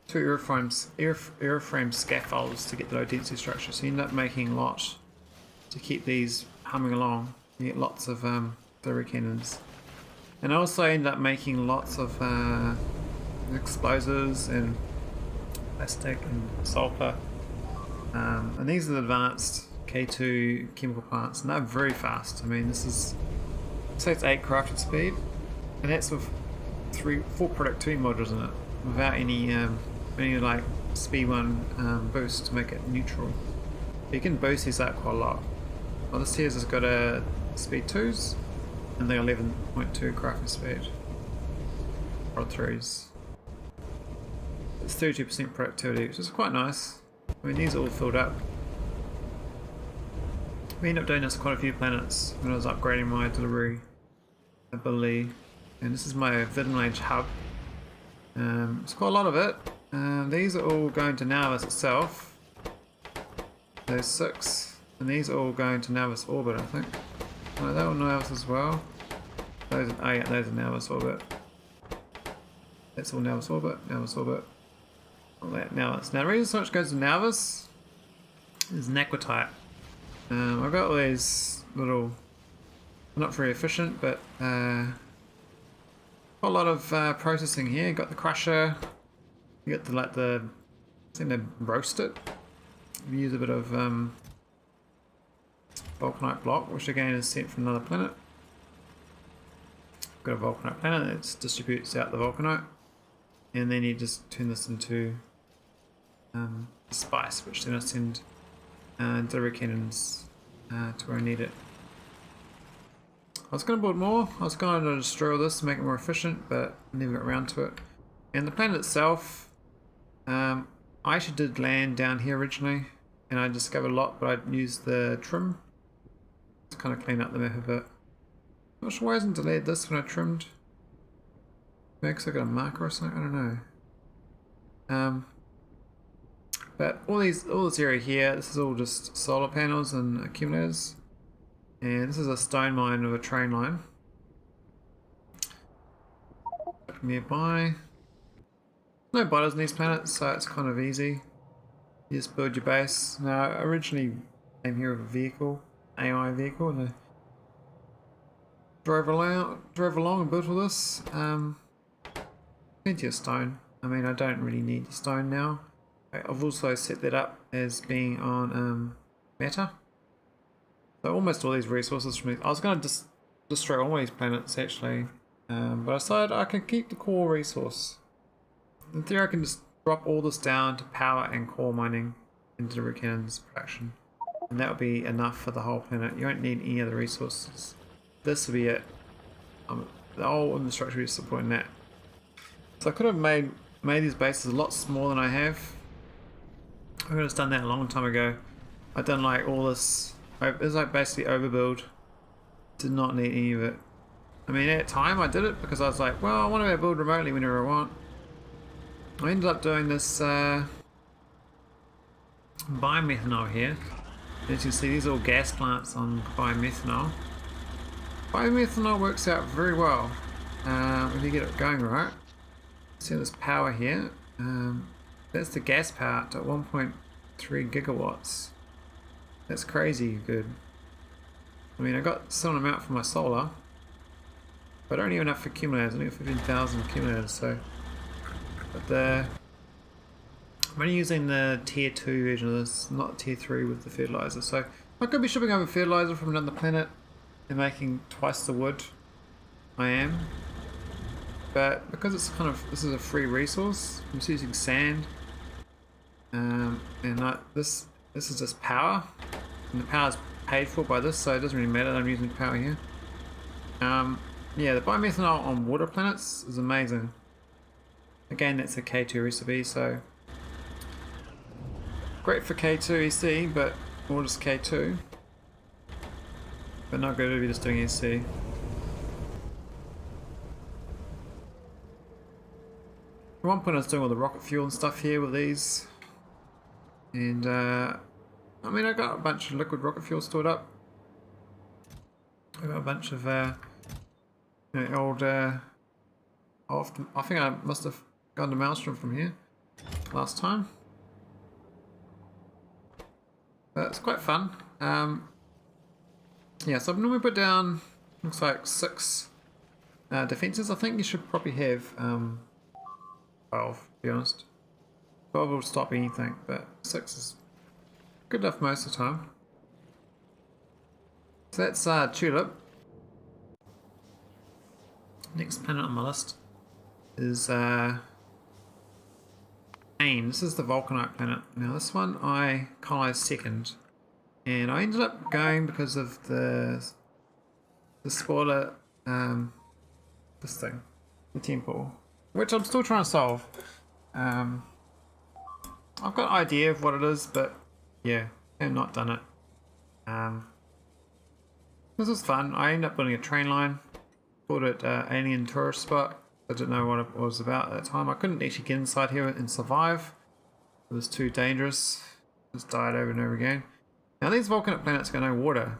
2 airframe scaffolds to get the low density structure, so you end up making a lot to keep these humming along. You get lots of delivery cannons. And I also end up making lots of explosives and plastic and sulfur. And these are the advanced K2 chemical plants, and they're very fast. I mean, this is, say it's 8 crafting speed, and that's with 4 productivity modules in it, without any like speed 1 boost to make it neutral. You can boost these up quite a lot. Well, this here has got a speed 2s, and they're 11.2 crafting speed. Or 3s. It's 32% productivity, which is quite nice. I mean, these are all filled up. We ended up doing this quite a few planets when I was upgrading my delivery ability. And this is my Vitamelange hub. It's quite a lot of it. These are all going to Nauvis itself. There's 6. And these are all going to Nauvis orbit, I think. No, they're all Nauvis as well. Those are, yeah, those are Nauvis orbit. That's all Nauvis orbit, Nauvis orbit. All that Nauvis. Now the reason so much goes to Nauvis is Naquitite. I've got all these little, not very efficient, but a lot of processing here. You got the crusher, you got the thing to roast it. We use a bit of Vulcanite block, which again is sent from another planet. Got a Vulcanite planet that distributes out the Vulcanite, and then you just turn this into spice, which then I send delivery cannons to where I need it. I was going to build more. I was going to destroy all this to make it more efficient, but I never got around to it. And the planet itself, I actually did land down here originally, and I discovered a lot, but I used the trim to kind of clean up the map a bit. Not sure why I hasn't delayed this when I trimmed. Maybe because I got a marker or something, I don't know. But all this area here, this is all just solar panels and accumulators. And this is a stone mine with a train line. Nearby. No butters in these planets, so it's kind of easy. You just build your base. Now, I originally came here with a vehicle, AI vehicle, and I drove along and built all this. Plenty of stone. I mean, I don't really need the stone now. I've also set that up as being on Matter. So almost all these resources from me. I was going to destroy all these planets actually, but I decided I can keep the core resource. In theory, I can just drop all this down to power and core mining and delivery cannons production, and that will be enough for the whole planet. You won't need any other resources. This will be it. The whole infrastructure is supporting that. So I could have made these bases a lot smaller than I have. I could have done that a long time ago. I've done like all this. It's like basically overbuild. Did not need any of it. I mean, at the time I did it because I was like, well, I want to be able to build remotely whenever I want. I ended up doing this biomethanol here. As you can see, these are all gas plants on biomethanol. Biomethanol works out very well when you get it going right. See this power here. That's the gas power at 1.3 gigawatts. That's crazy good. I mean, I got some amount for my solar, but I don't have enough for accumulators. I only got 15,000 accumulators, so. But I'm only using the tier 2 version of this, not tier 3 with the fertilizer. So I could be shipping over fertilizer from another planet and making twice the wood I am. But because it's kind of, this is a free resource, I'm just using sand. And this is just power. And the power is paid for by this, so it doesn't really matter that I'm using power here. Yeah, the biomethanol on water planets is amazing. Again, that's a K2 recipe, so great for K2 EC, but or just K2. But not good if you're just doing EC. At one point I was doing all the rocket fuel and stuff here with these. And I mean, I got a bunch of liquid rocket fuel stored up. I got a bunch of old I think I must have gone to Maelstrom from here last time. But it's quite fun. Yeah, so I've normally put down, looks like 6 defenses. I think you should probably have 12, to be honest. 12 will stop anything, but 6 is good enough most of the time. So that's Tulip. Next planet on my list is Ain. This is the Vulcanite planet. Now this one I colonized second, and I ended up going because of the spoiler, this thing, the temple, which I'm still trying to solve. I've got an idea of what it is, but yeah, I have not done it. This was fun. I ended up building a train line, called it Alien Tourist Spot. I didn't know what it was about at the time. I couldn't actually get inside here and survive. It was too dangerous. Just died over and over again. Now these volcanic planets got no water,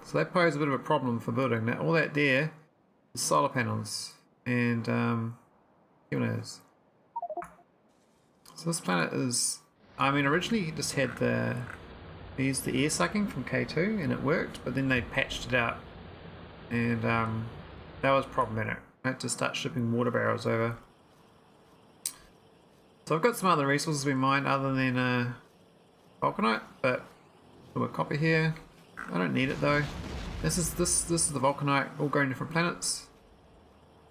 so they pose a bit of a problem for building. Now all that there is solar panels and accumulators. So this planet is, I mean, originally it just had they used the air sucking from K2 and it worked, but then they patched it out, and that was problematic. I had to start shipping water barrels over. So I've got some other resources we mined other than Vulcanite, but a little copper here. I don't need it though. This is the Vulcanite, all going different planets.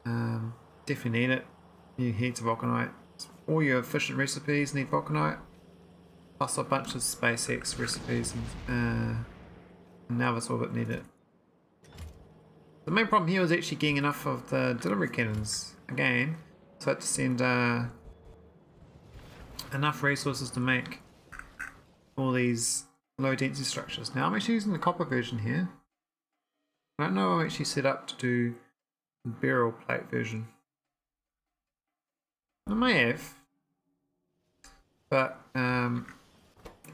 Definitely need it. You need Vulcanite. All your efficient recipes need Vulcanite. Plus a bunch of SpaceX recipes and Nauvis orbit need it. The main problem here was actually getting enough of the delivery cannons again, so I had to send enough resources to make all these low density structures. Now I'm actually using the copper version here. I don't know if I'm actually set up to do the Beryl plate version. I may have, but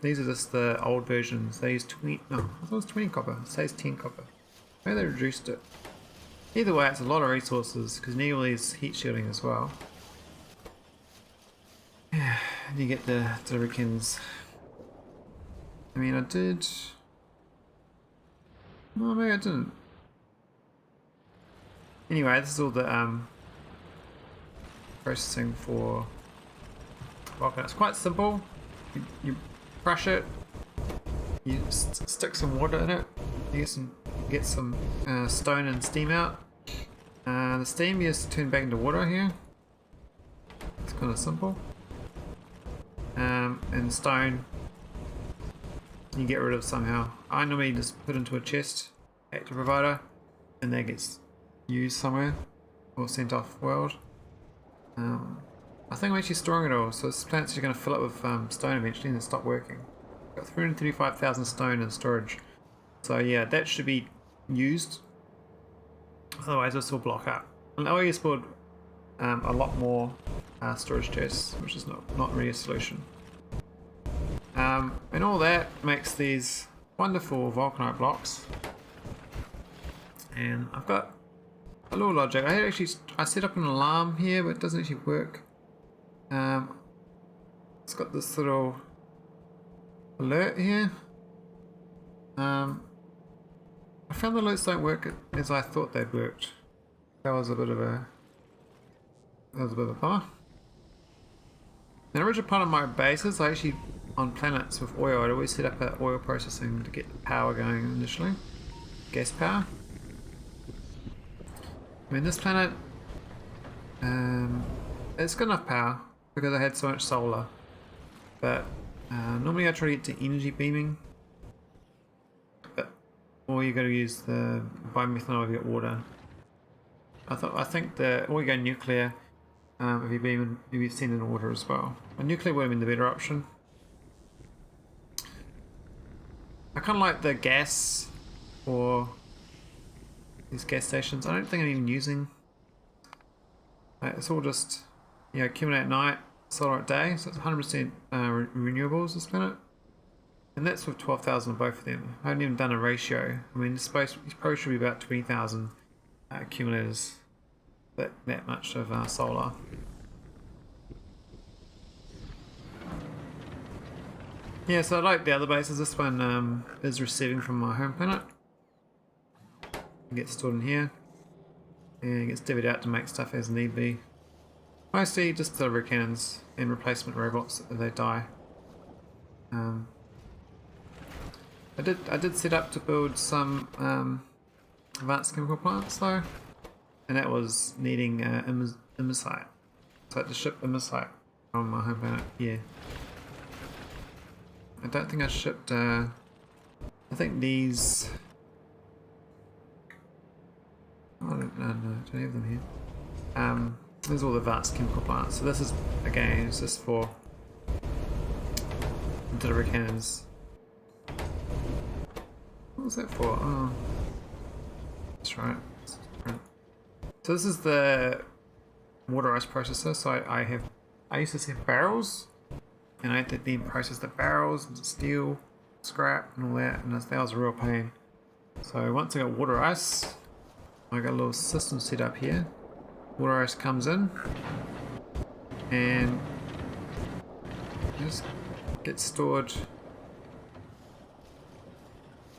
these are just the old versions. They use 20, no, I thought it was 20 copper, it says 10 copper. Maybe they reduced it. Either way, it's a lot of resources because you need all these heat shielding as well. Yeah, and you get the Rikins. I mean, I did. No, maybe I didn't. Anyway, this is all the processing for Vulcan. It's quite simple. You crush it. You stick some water in it. You get some stone and steam out. The steam you just turn back into water here. It's kind of simple. And stone you get rid of somehow. I normally just put into a chest, back to provider, and that gets used somewhere or sent off world. I think I'm actually storing it all, so this plant's just going to fill up with stone eventually and then stop working. Got 335,000 stone in storage. So yeah, that should be used. Otherwise this will block up. And I always build a lot more storage chests, which is not really a solution. And all that makes these wonderful Vulcanite blocks. And I've got a little logic. I set up an alarm here, but it doesn't actually work. It's got this little alert here. I found the alerts don't work as I thought they'd worked. That was a bit of a bummer. The original part of my bases, I actually on planets with oil, I'd always set up an oil processing to get the power going initially, gas power. I mean, this planet, it's got enough power because I had so much solar, but normally I try to get to energy beaming, or you got to use the biomethanol to get water. I think that, or you go nuclear if you send in water as well. And nuclear would have been the better option. I kind of like the gas for these gas stations. I don't think I'm even using. It's all just, you know, accumulate at night, solar at day, so it's 100% renewables this planet. And that's with 12,000 of both of them. I haven't even done a ratio. I mean, this probably should be about 20,000 accumulators. That much of solar. Yeah, so I like the other bases. This one is receiving from my home planet. It gets stored in here. And it gets divvied out to make stuff as need be. Mostly just delivery cannons and replacement robots if they die. I did set up to build some advanced chemical plants though. And that was needing immersite. So I had to ship immersite from my home planet here. I don't think I shipped, I think these... Oh, I don't have them here. There's all the advanced chemical plants. So this is, again, it's just for delivery cannons. What was that for? Oh, that's right. So this is the water ice processor. So I used to set barrels, and I had to then process the barrels into steel, scrap, and all that, and that was a real pain. So once I got water ice, I got a little system set up here. Water ice comes in, and just gets stored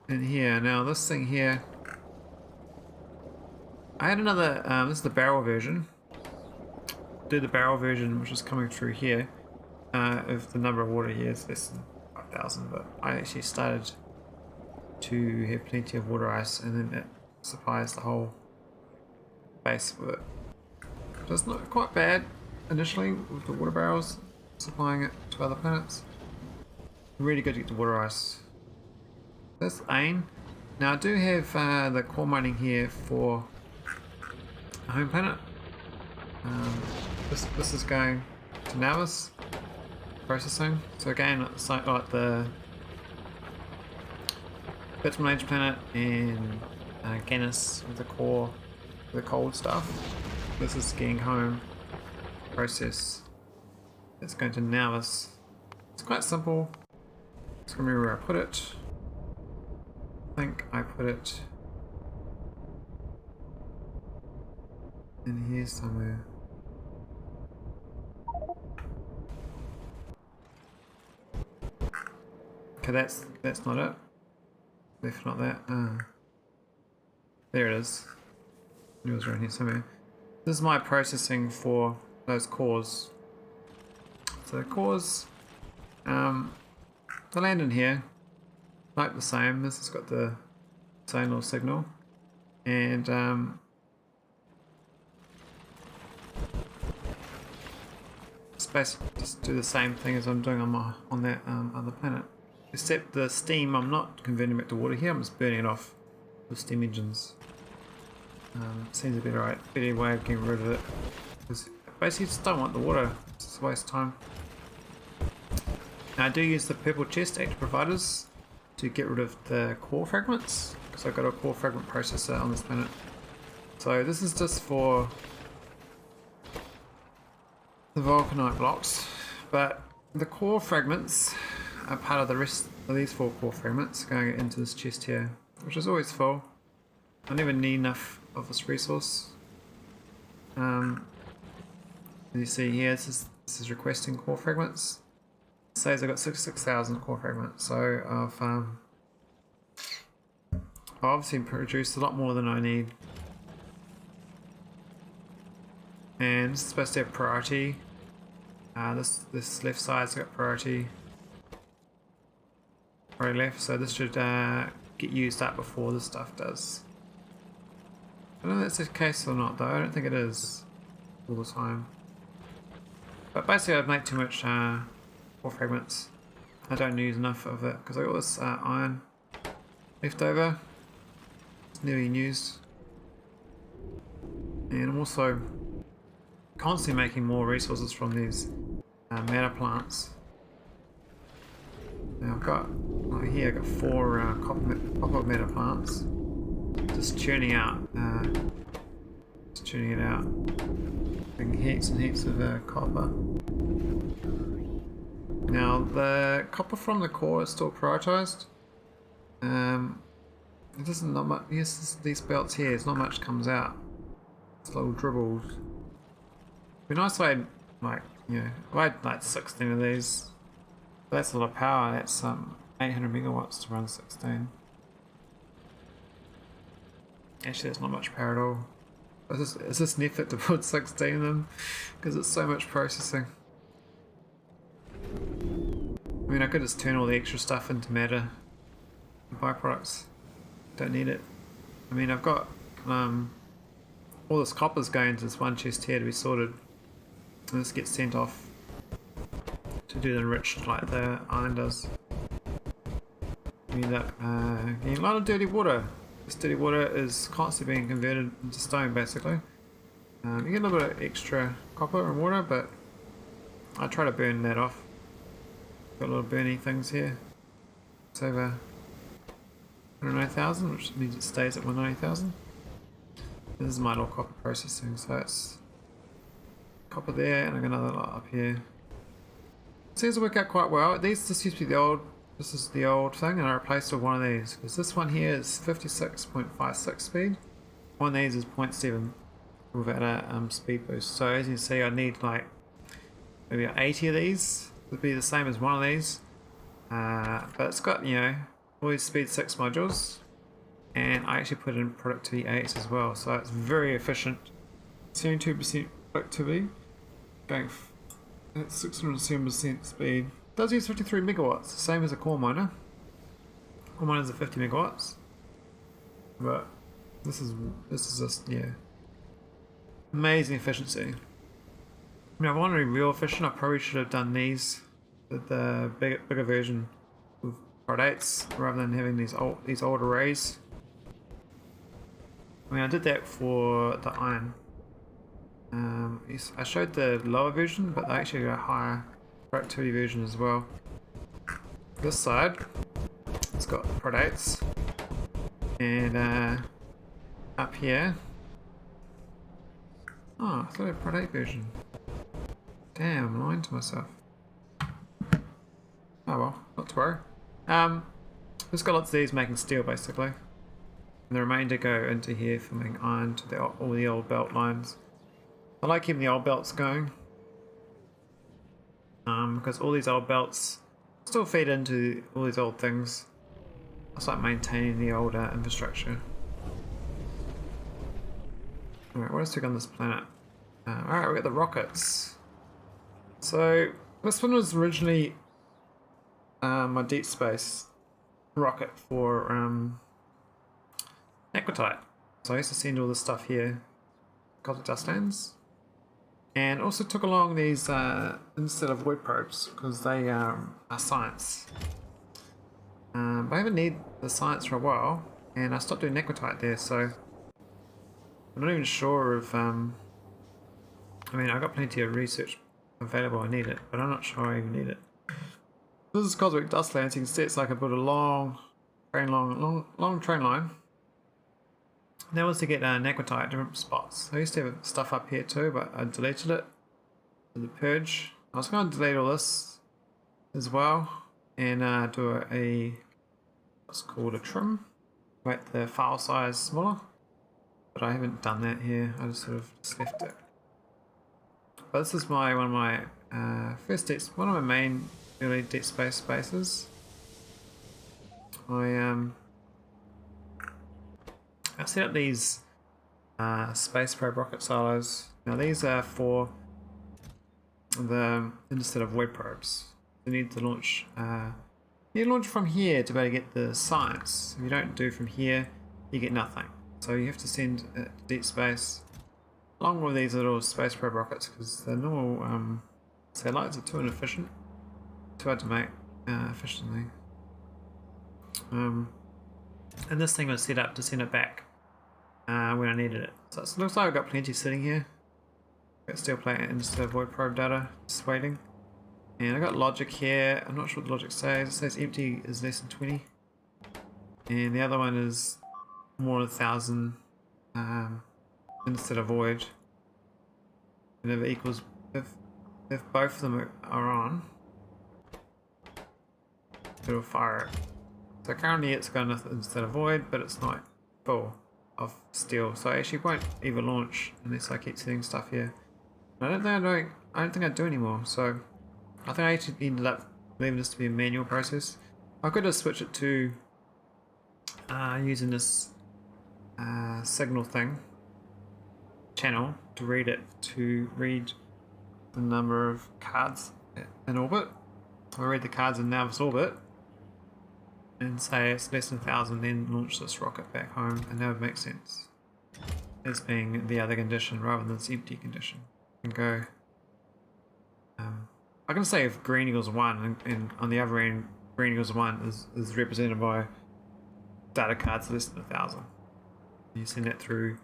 in here. Now this thing here, I had another, this is the barrel version. Do the barrel version, which is coming through here. If the number of water here is less than 5,000, but I actually started to have plenty of water ice, and then it supplies the whole base with it. So it's not quite bad initially with the water barrels, supplying it to other planets. Really good to get the water ice. That's Ain. Now I do have the core mining here for a home planet. This is going to Nauvis processing. So again, like the Vitamelange planet and Ganis with the core, the cold stuff. This is getting home process. It's going to Nauvis. It's quite simple. It's going to be where I put it. I think I put it in here somewhere. Okay, that's not it. If not that, there it is. It was around here somewhere. This is my processing for those cores. So the cores, they land in here, like the same. This has got the same little signal, and Space just do the same thing as I'm doing on that other planet. Except the steam, I'm not converting it to water here. I'm just burning it off with steam engines. Seems a better way of getting rid of it, because basically just don't want the water. It's just a waste of time. Now I do use the purple chest active providers to get rid of the core fragments, because I've got a core fragment processor on this planet. So this is just for the Vulcanite blocks, but the core fragments are part of the rest So these 4 core fragments going into this chest here, which is always full. I never need enough of this resource. As you see here, this is requesting core fragments. It says I've got 66,000 core fragments, so I've obviously produced a lot more than I need. And this is supposed to have priority. This left side's got priority. Right left, so this should get used up before this stuff does. I don't know if that's the case or not though, I don't think it is all the time. But basically I'd make too much core fragments. I don't use enough of it because I got this iron left over. It's nearly used. And I'm also constantly making more resources from these matter plants. Now I've got, right here I've got 4 copper matter plants. Just churning out, it out. Getting heaps and heaps of copper. Now the copper from the core is still prioritized. It doesn't not much. Yes, these belts here, it's not much comes out. It's little dribbles. It'd be nice if I had, like, you know, if I had like 16 of these. That's a lot of power. That's 800 megawatts to run 16. Actually, that's not much power at all. It's just an effort to put 16 of them because it's so much processing. I mean, I could just turn all the extra stuff into matter and byproducts. Don't need it. I mean, I've got all this copper's going into this one chest here to be sorted, and this gets sent off to do the enriched like the iron does. You end up getting a lot of dirty water. This dirty water is constantly being converted into stone basically. You get a little bit of extra copper and water, but I try to burn that off. Got little burny things here. It's over 190,000, which means it stays at 190,000. This is my little copper processing, so it's copper there, and I got another lot up here. Seems to work out quite well. This used to be the old. This is the old thing, and I replaced it with one of these because this one here is 56.56 speed. One of these is 0.7 without a speed boost. So as you can see, I need like maybe 80 of these. Would be the same as one of these, but it's got, you know, all these speed 6 modules, and I actually put in productivity 8 as well, so it's very efficient. 72% productivity, going at 607% speed. It does use 53 megawatts, the same as a core miner. Core miners are 50 megawatts, but this is just, yeah, amazing efficiency. I mean, if I want to be real efficient, I probably should have done these with the bigger version with Prod 8s rather than having these old arrays. I mean, I did that for the iron. I showed the lower version, but I actually got a higher productivity version as well. This side, it's got Prod 8s, and up here, oh, it's got a Prod 8 version. Damn, I'm lying to myself. Oh well, not to worry. Just got lots of these making steel basically. And the remainder go into here for making iron to all the old belt lines. I like keeping the old belts going. Because all these old belts still feed into all these old things. It's like maintaining the old infrastructure. Alright, what else do we got on this planet? Alright, we got the rockets. So this one was originally my deep space rocket for Naquitite. So I used to send all this stuff here, cosmic dustlands, and also took along these instead of wood probes because they are science. But I haven't needed the science for a while, and I stopped doing Naquitite there, so I'm not even sure if I mean, I've got plenty of research available. I need it, but I'm not sure I even need it. This is cosmic dustlands. You can see it's like I built a long train line. And that was to get Naquitite at different spots. I used to have stuff up here too, but I deleted it for the purge. I was going to delete all this as well, and do what's called a trim, make the file size smaller. But I haven't done that here. I just sort of just left it. But this is one of my one of my main early Deep Space bases. I set up these space probe rocket silos. Now these are for the instead of void probes. You need to launch. You launch from here to be able to get the science. If you don't do from here, you get nothing. So you have to send it to deep space along with these little space probe rockets because the normal satellites are too inefficient, too hard to make efficiently. And this thing was set up to send it back when I needed it. So it looks like I've got plenty sitting here. Got steel plate instead of void probe data, just waiting. And I got logic here. I'm not sure what the logic says. It says empty is less than 20. And the other one is more than 1,000 instead of void. And if it equals, if both of them are on, it'll fire it. So currently it's got enough instead of void, but it's not full of steel. So I actually won't even launch unless I keep setting stuff here. And I don't think I do anymore. So I think I actually ended up leaving this to be a manual process. I could just switch it to using this signal thing channel to read the number of cards in orbit. I'll read the cards in Nauvis orbit and say it's less than 1,000, then launch this rocket back home, and that would make sense as being the other condition rather than this empty condition. And go I can say if green equals 1 and on the other end green equals 1 is represented by data cards less than 1,000. You send that through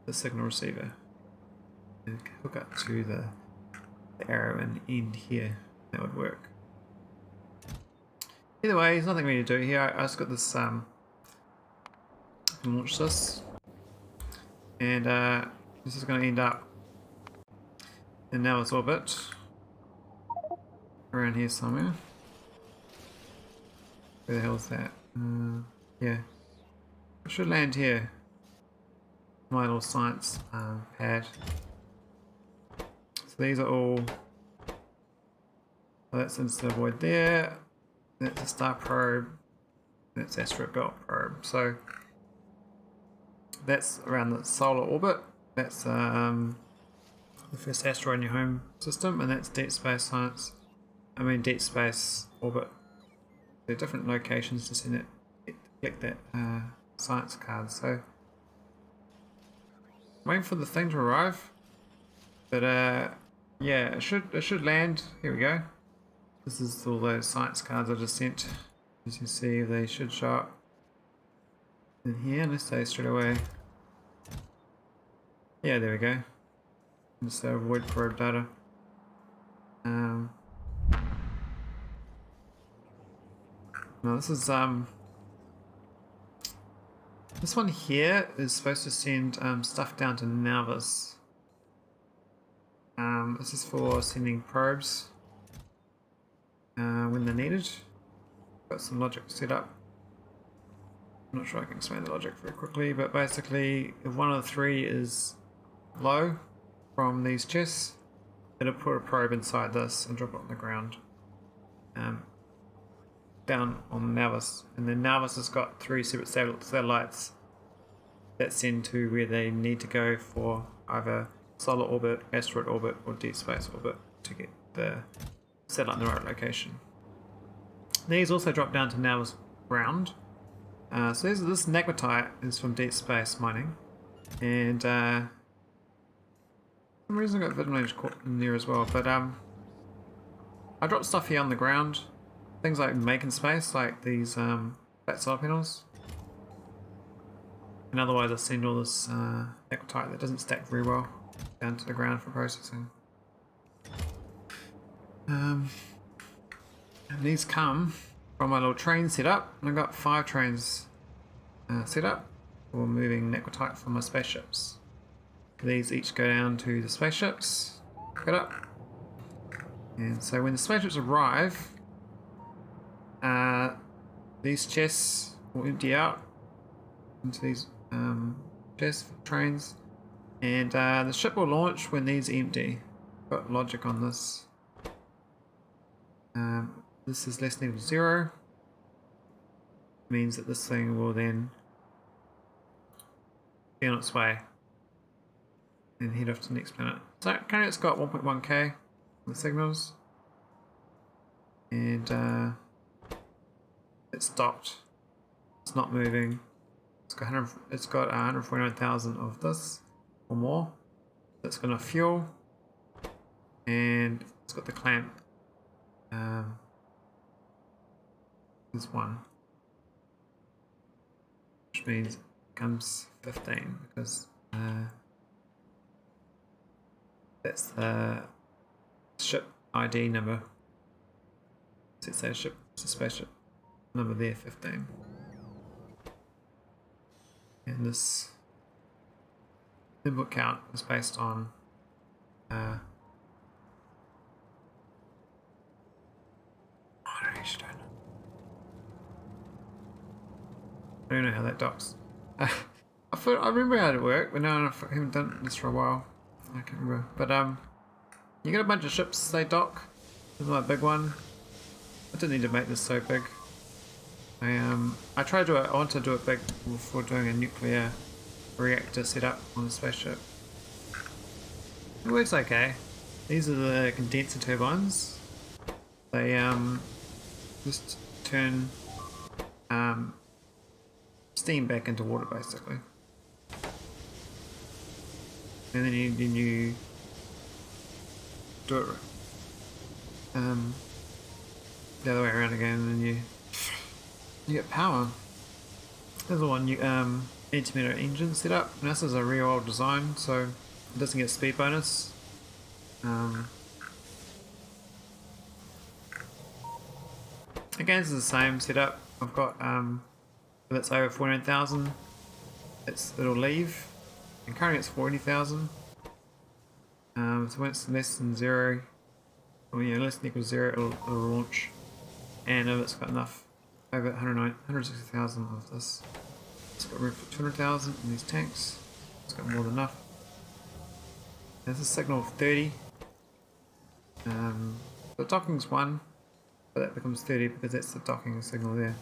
the signal receiver and hook up to the arrow and end here. That would work. Either way, there's nothing really to do here. I just got this I can launch this, and this is going to end up in Nauvis orbit around here somewhere. Where the hell is that? Yeah, it should land here. My little science pad. So these are all. Well, that's instead of void there. That's a star probe. That's asteroid belt probe. So that's around the solar orbit. That's the first asteroid in your home system, and that's deep space science. Deep space orbit. There are different locations to send it, collect that science card. So waiting for the thing to arrive, but yeah, it should land. Here we go. This is all those science cards I just sent. As you can see, they should show up in here. Let's say straight away. Yeah, there we go. Just void probe data. Now this is this one here is supposed to send stuff down to Nauvis. This is for sending probes when they're needed. Got some logic set up. I'm not sure I can explain the logic very quickly, but basically if one of the three is low from these chests, it'll put a probe inside this and drop it on the ground down on Nauvis, and then Nauvis has got 3 separate satellites that send to where they need to go for either solar orbit, asteroid orbit, or deep space orbit to get the satellite in the right location. These also drop down to Nauvis ground. So this Naquitite is from deep space mining, and for some reason I got Vitamelange caught in there as well. But I dropped stuff here on the ground, things like making space, like these flat solar panels. And otherwise I send all this Naquitite that doesn't stack very well down to the ground for processing. And these come from my little train setup. I've got 5 trains set up for moving Naquitite from my spaceships. These each go down to the spaceships, pick it up. And so when the spaceships arrive, these chests will empty out into these chests for trains, and the ship will launch when these empty. Got logic on this. This is less than equal to 0. Means that this thing will then be on its way and head off to the next planet. So currently it's got 1.1k on the signals, and it stopped. It's not moving. It's got 149,000 of this or more. That's gonna fuel, and it's got the clamp. There's one, which means it becomes 15 because that's the ship ID number. Let's say ship, it's a spaceship number there, 15. And this input count is based on I don't know how that docks. I remember how it worked, but now I haven't done this for a while. I can't remember. But you got a bunch of ships, they dock. This is my big one. I didn't need to make this so big. I tried to do it. I want to do it big before doing a nuclear reactor setup on the spaceship. It works okay. These are the condenser turbines. They just turn steam back into water basically, and then you do it the other way around again, and then you get power. There's the one you antimatter engine setup, and this is a real old design, so it doesn't get speed bonus. Again, this is the same setup. I've got if it's over 49,000, it'll leave, and currently it's 40,000. So when it's less than 0, or less than equal to 0, it'll launch. And if it's got enough, over 160,000 of this, it's got room for 200,000 in these tanks. It's got more than enough. There's a signal of 30. The docking's 1, but that becomes 30 because that's the docking signal there.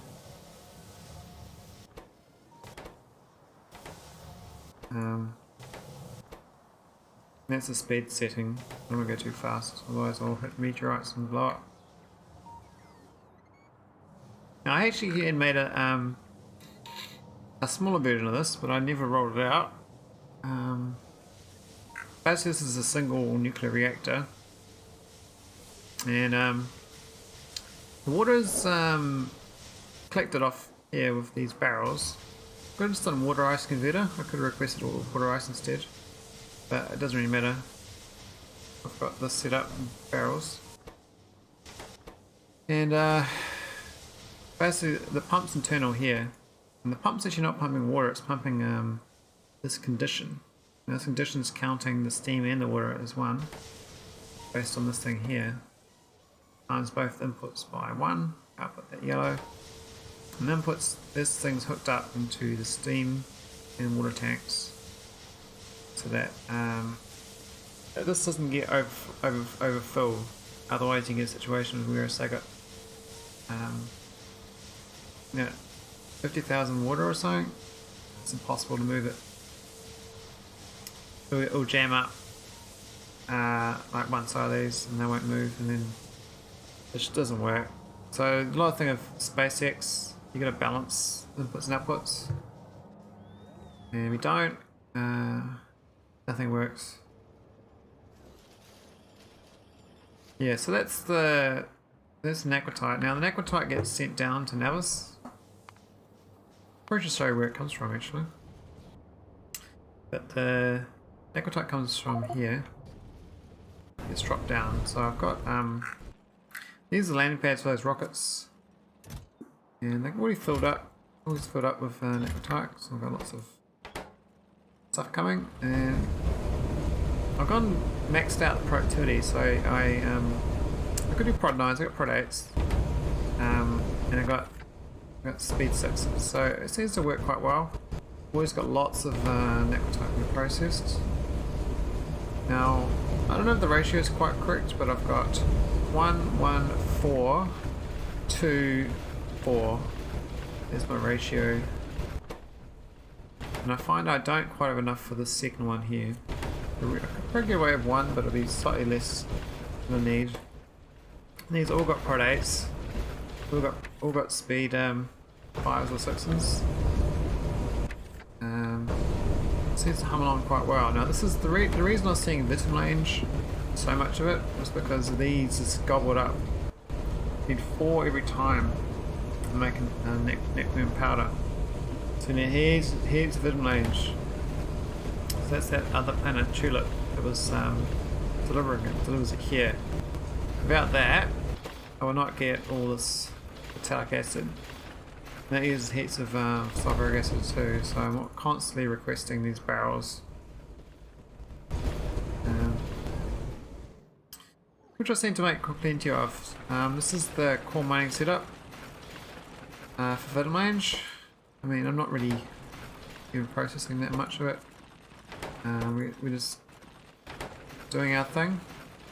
That's the speed setting. I don't want to go too fast, otherwise I'll hit meteorites and blow up. Now I actually had made a smaller version of this, but I never rolled it out. Basically this is a single nuclear reactor, and the water's collected off here with these barrels. I've got just on water ice converter. I could have requested all water ice instead, but it doesn't really matter. I've got this set up in barrels, and basically the pump's internal here, and the pump's actually not pumping water, it's pumping this condition. Now this condition is counting the steam and the water as one, based on this thing here. Times both inputs by 1, output that yellow, and inputs, this thing's hooked up into the steam and water tanks, so that this doesn't get overfilled. Otherwise you get a situation where say got 50,000 water or something, it's impossible to move it. It'll jam up like one side of these and they won't move, and then it just doesn't work. So a lot of thing of SpaceX, you gotta balance inputs and outputs, and we don't. Nothing works. Yeah, so that's Naquitite. Now the Naquitite gets sent down to Nauvis. I'll just show you where it comes from actually. But the Naquitite comes from here. It's dropped down. So I've got these are the landing pads for those rockets, and they're already filled up. Always filled up with Naquitite. So I've got lots of stuff coming, and I've gone maxed out the productivity. So I could do prod 9s. I got prod 8s. and I got speed 6, so it seems to work quite well. Always got lots of Naquitite being processed. Now, I don't know if the ratio is quite correct, but I've got 1, 1, 4, 2, 4. There's my ratio. And I find I don't quite have enough for the second one here. I could probably get away with 1, but it'll be slightly less than I need. And these all got prod 8s. All got speed 5s or 6s. Seems to hum along quite well. Now this is the reason I was seeing Vitamelange, so much of it, was because these is gobbled up. You need 4 every time to make a Nectarine powder. So now here's Vitamelange. So that's that other planet Tulip that was delivers it here. Without that, I will not get all this metallic acid. That uses heaps of sulfuric acid too, so I'm constantly requesting these barrels. Which I seem to make plenty of. This is the core mining setup for Vitamelange. I mean, I'm not really even processing that much of it. We're just doing our thing.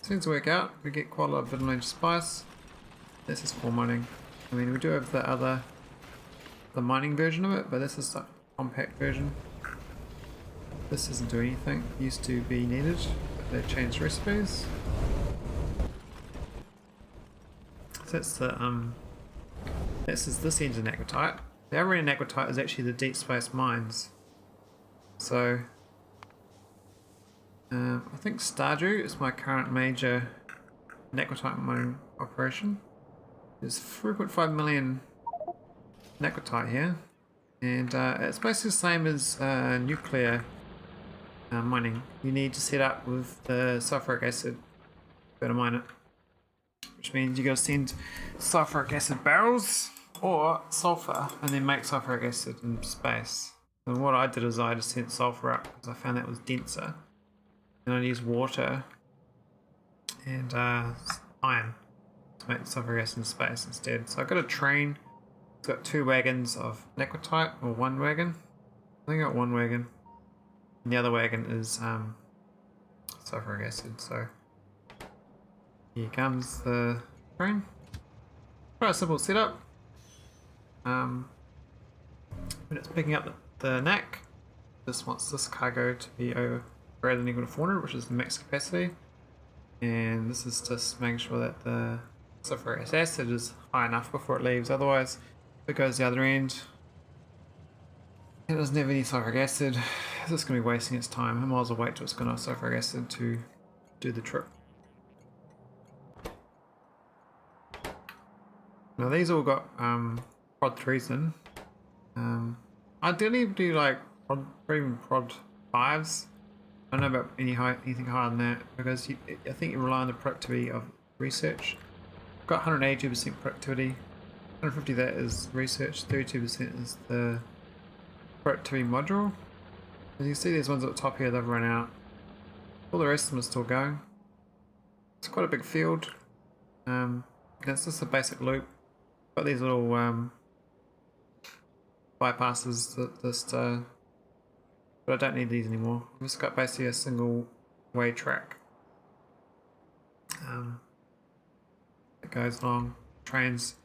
Seems to work out. We get quite a lot of Vitamelange spice. This is core mining. I mean, we do have the mining version of it, but this is the compact version. This doesn't do anything. It used to be needed, but they've changed recipes. So that's the this end of Naquitite. The other end of Naquitite is actually the deep space mines. So I think Stardew is my current major Naquitite mining operation. There's 3.5 million Naquitite here, and it's basically the same as nuclear mining. You need to set up with the sulfuric acid to mine it, which means you got to send sulfuric acid barrels or sulfur and then make sulfuric acid in space. And what I did is I just sent sulfur up because I found that was denser, and I used water and iron to make sulfuric acid in space instead. So I got a train. It's got 2 wagons of Naquitite, or 1 wagon. I think I got 1 wagon. And the other wagon is sulfuric acid. So here comes the train. Quite a simple setup. When it's picking up the NAC, this wants this cargo to be greater than equal to 400, which is the max capacity. And this is just making sure that the sulfuric acid is high enough before it leaves. Otherwise, if it goes the other end, it doesn't have any sulfuric acid, it's just going to be wasting its time. I might as well wait till it's got enough sulfuric acid to do the trip. Now these all got prod 3s in. Ideally do like even prod 5s. I don't know about anything higher than that, because I think you rely on the productivity of research. I've got 182% productivity. 150 of that is research, 32% is the productivity module. As you can see, these ones at the top here, they've run out. All the rest of them are still going. It's quite a big field. It's just a basic loop. Got these little bypasses that just, but I don't need these anymore. I've just got basically a single way track. It goes along trains.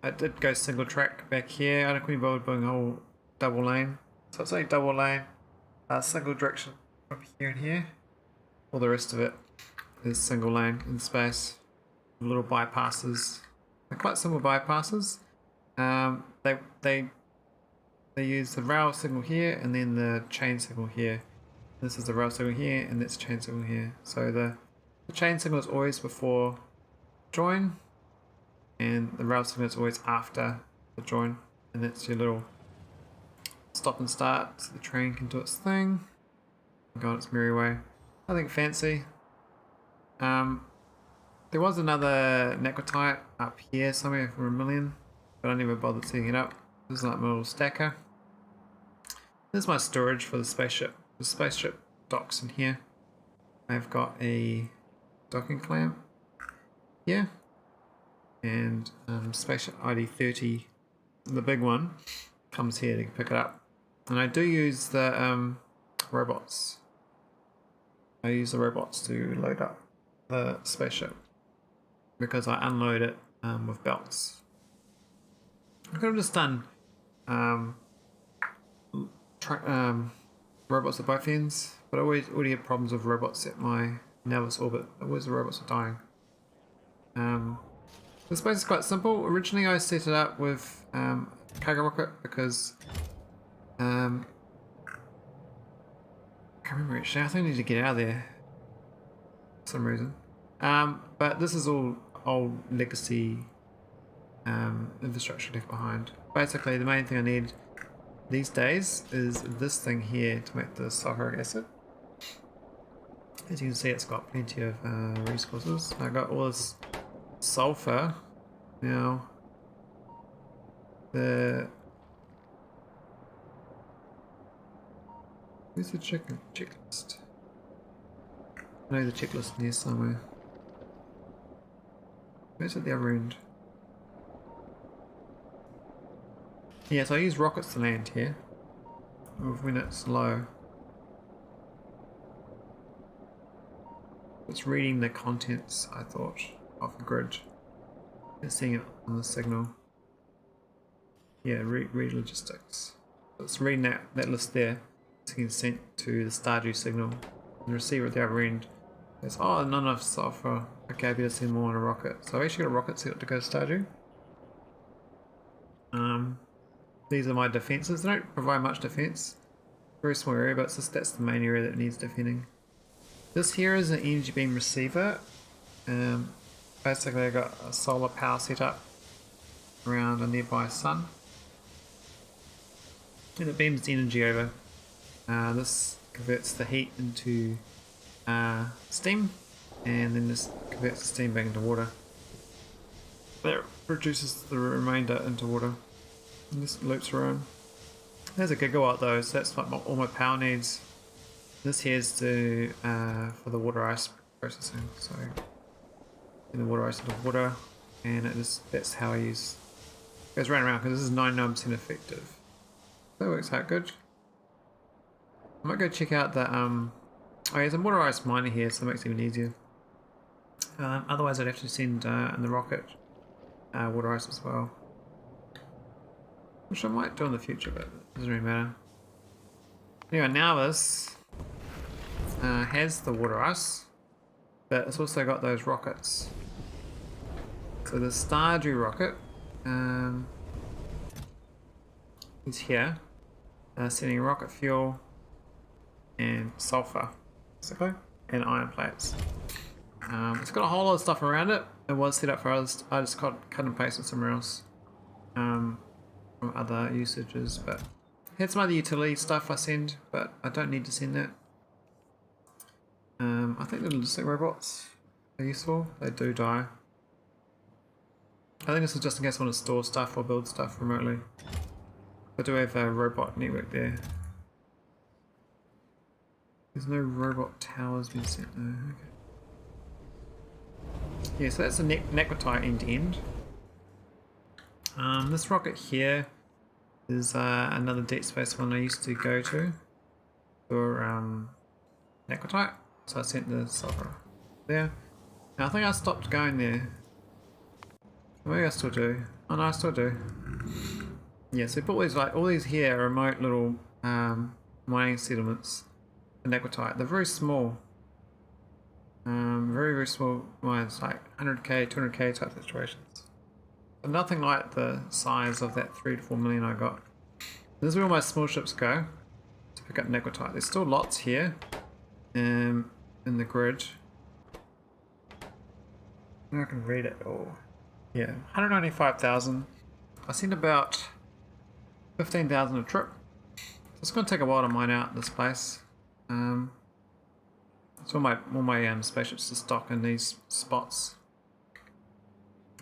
I did go single track back here. I couldn't be bothered doing a whole double lane. So it's only double lane, single direction from here and here. All the rest of it is single lane in space. Little bypasses. They're quite simple bypasses. They use the rail signal here and then the chain signal here. This is the rail signal here and that's chain signal here. So the chain signal is always before join, and the rail signal is always after the join, and that's your little stop and start so the train can do its thing and go on its merry way. Nothing fancy. There was another Naquitite up here somewhere for 1 million, but I never bothered setting it up. This is like my little stacker. This is my storage for the spaceship. The spaceship docks in here. I've got a docking clamp here, and Spaceship ID 30, the big one, comes here to pick it up. And I do use the robots. I use the robots to load up the spaceship because I unload it with belts. I could have just done robots at both ends, but I already have problems with robots at my Nauvis orbit. Always the robots are dying. This base is quite simple. Originally I set it up with cargo rocket because I can't remember actually. I think I need to get out of there for some reason. But this is all old legacy infrastructure left behind. Basically the main thing I need these days is this thing here to make the sulfuric acid. As you can see, it's got plenty of resources. I got all this sulfur. Now where's the checklist? I know the checklist in here somewhere. Where's it the other end? Yeah, so I use rockets to land here when it's low. It's reading the contents, I thought, of the grid. It's seeing it on the signal. Yeah, read logistics. So it's reading that list there. It's getting sent to the Stardew signal. And the receiver at the other end goes, oh, not enough sulfur. Okay, I better send more on a rocket. So I've actually got a rocket set up to go to Stardew. These are my defences. They don't provide much defence. Very small area, but that's the main area that needs defending. This here is an energy beam receiver. Basically I got a solar power set up around a nearby sun. And it beams the energy over. This converts the heat into steam, and then this converts the steam back into water. That produces the remainder into water. And this loops around. There's a gigawatt though, so that's like all my power needs. This here is to for the water ice processing. So in the water ice into water, and that's how I use. It goes round and round because this is 99% effective. That works out good. I might go check out the oh, there's a water ice miner here, so it makes it even easier. Otherwise, I'd have to send in the rocket water ice as well, which I might do in the future, but it doesn't really matter. Anyway, Nauvis has the water ice, but it's also got those rockets. So the Stardew rocket is here, sending rocket fuel and sulfur, basically, and iron plates. It's got a whole lot of stuff around it. It was set up for others. I just cut and pasted somewhere else from other usages, but had some other utility stuff I send, but I don't need to send that. I think the logistic robots are useful. They do die. I think this is just in case I want to store stuff or build stuff remotely. I do have a robot network there. There's no robot towers being sent though. Okay. Yeah, so that's a Naquitite end to end. This rocket here is another deep space one I used to go to for Naquitite. So I sent the sulfur there. Now I think I stopped going there. Maybe I still do. Oh no, I still do. Yeah, so put these all these here are remote little mining settlements for Naquitite. They're very small. Very small mines, like 100k, 200k type situations. But nothing like the size of that 3 to 4 million I got. This is where all my small ships go to pick up Naquitite. There's still lots here in the grid. I can read it all. Yeah, 195,000. I sent about 15,000 a trip. So it's going to take a while to mine out this place. So all my spaceships to stock in these spots.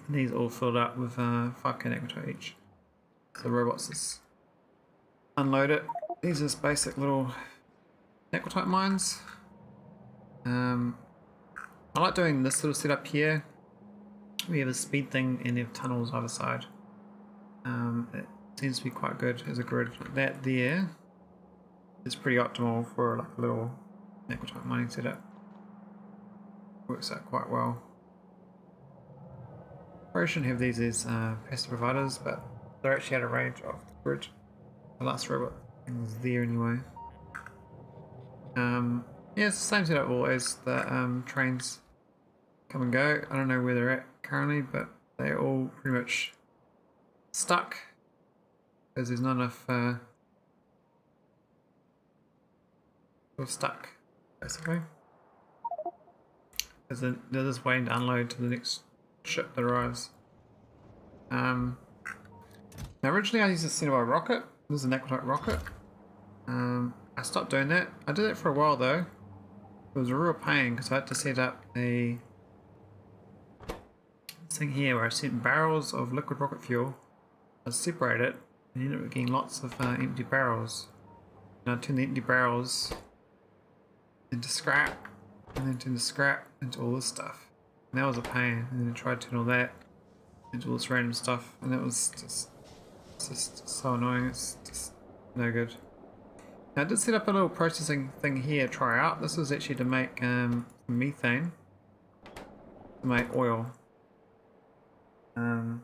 And these all filled up with 5k Naquitite each. So the robots just unload it. These are just basic little Naquitite mines. I like doing this little setup here We have a speed thing and they have tunnels either side. It seems to be quite good as a grid. That there is pretty optimal for like a little Naquitite mining setup. Works out quite well. Probably shouldn't have these as passive providers, but they're actually out of range of the grid. The last robot thing was there anyway. Yeah, it's the same setup always. The trains come and go. I don't know where they're at currently, but they're all pretty much stuck because there's not enough. They're stuck basically because they're just waiting to unload to the next ship that arrives. Now originally I used to send by rocket. This is a Naquitite rocket. I stopped doing that. I did it for a while though. It was a real pain because I had to set up a thing here where I sent barrels of liquid rocket fuel. I separate it and you ended up getting lots of empty barrels. And I turned the empty barrels into scrap and then turn the scrap into all this stuff. And that was a pain. And then I tried to turn all that into all this random stuff and it was just so annoying. It's just no good. Now, I did set up a little processing thing here to try out. This was actually to make methane, to make oil. I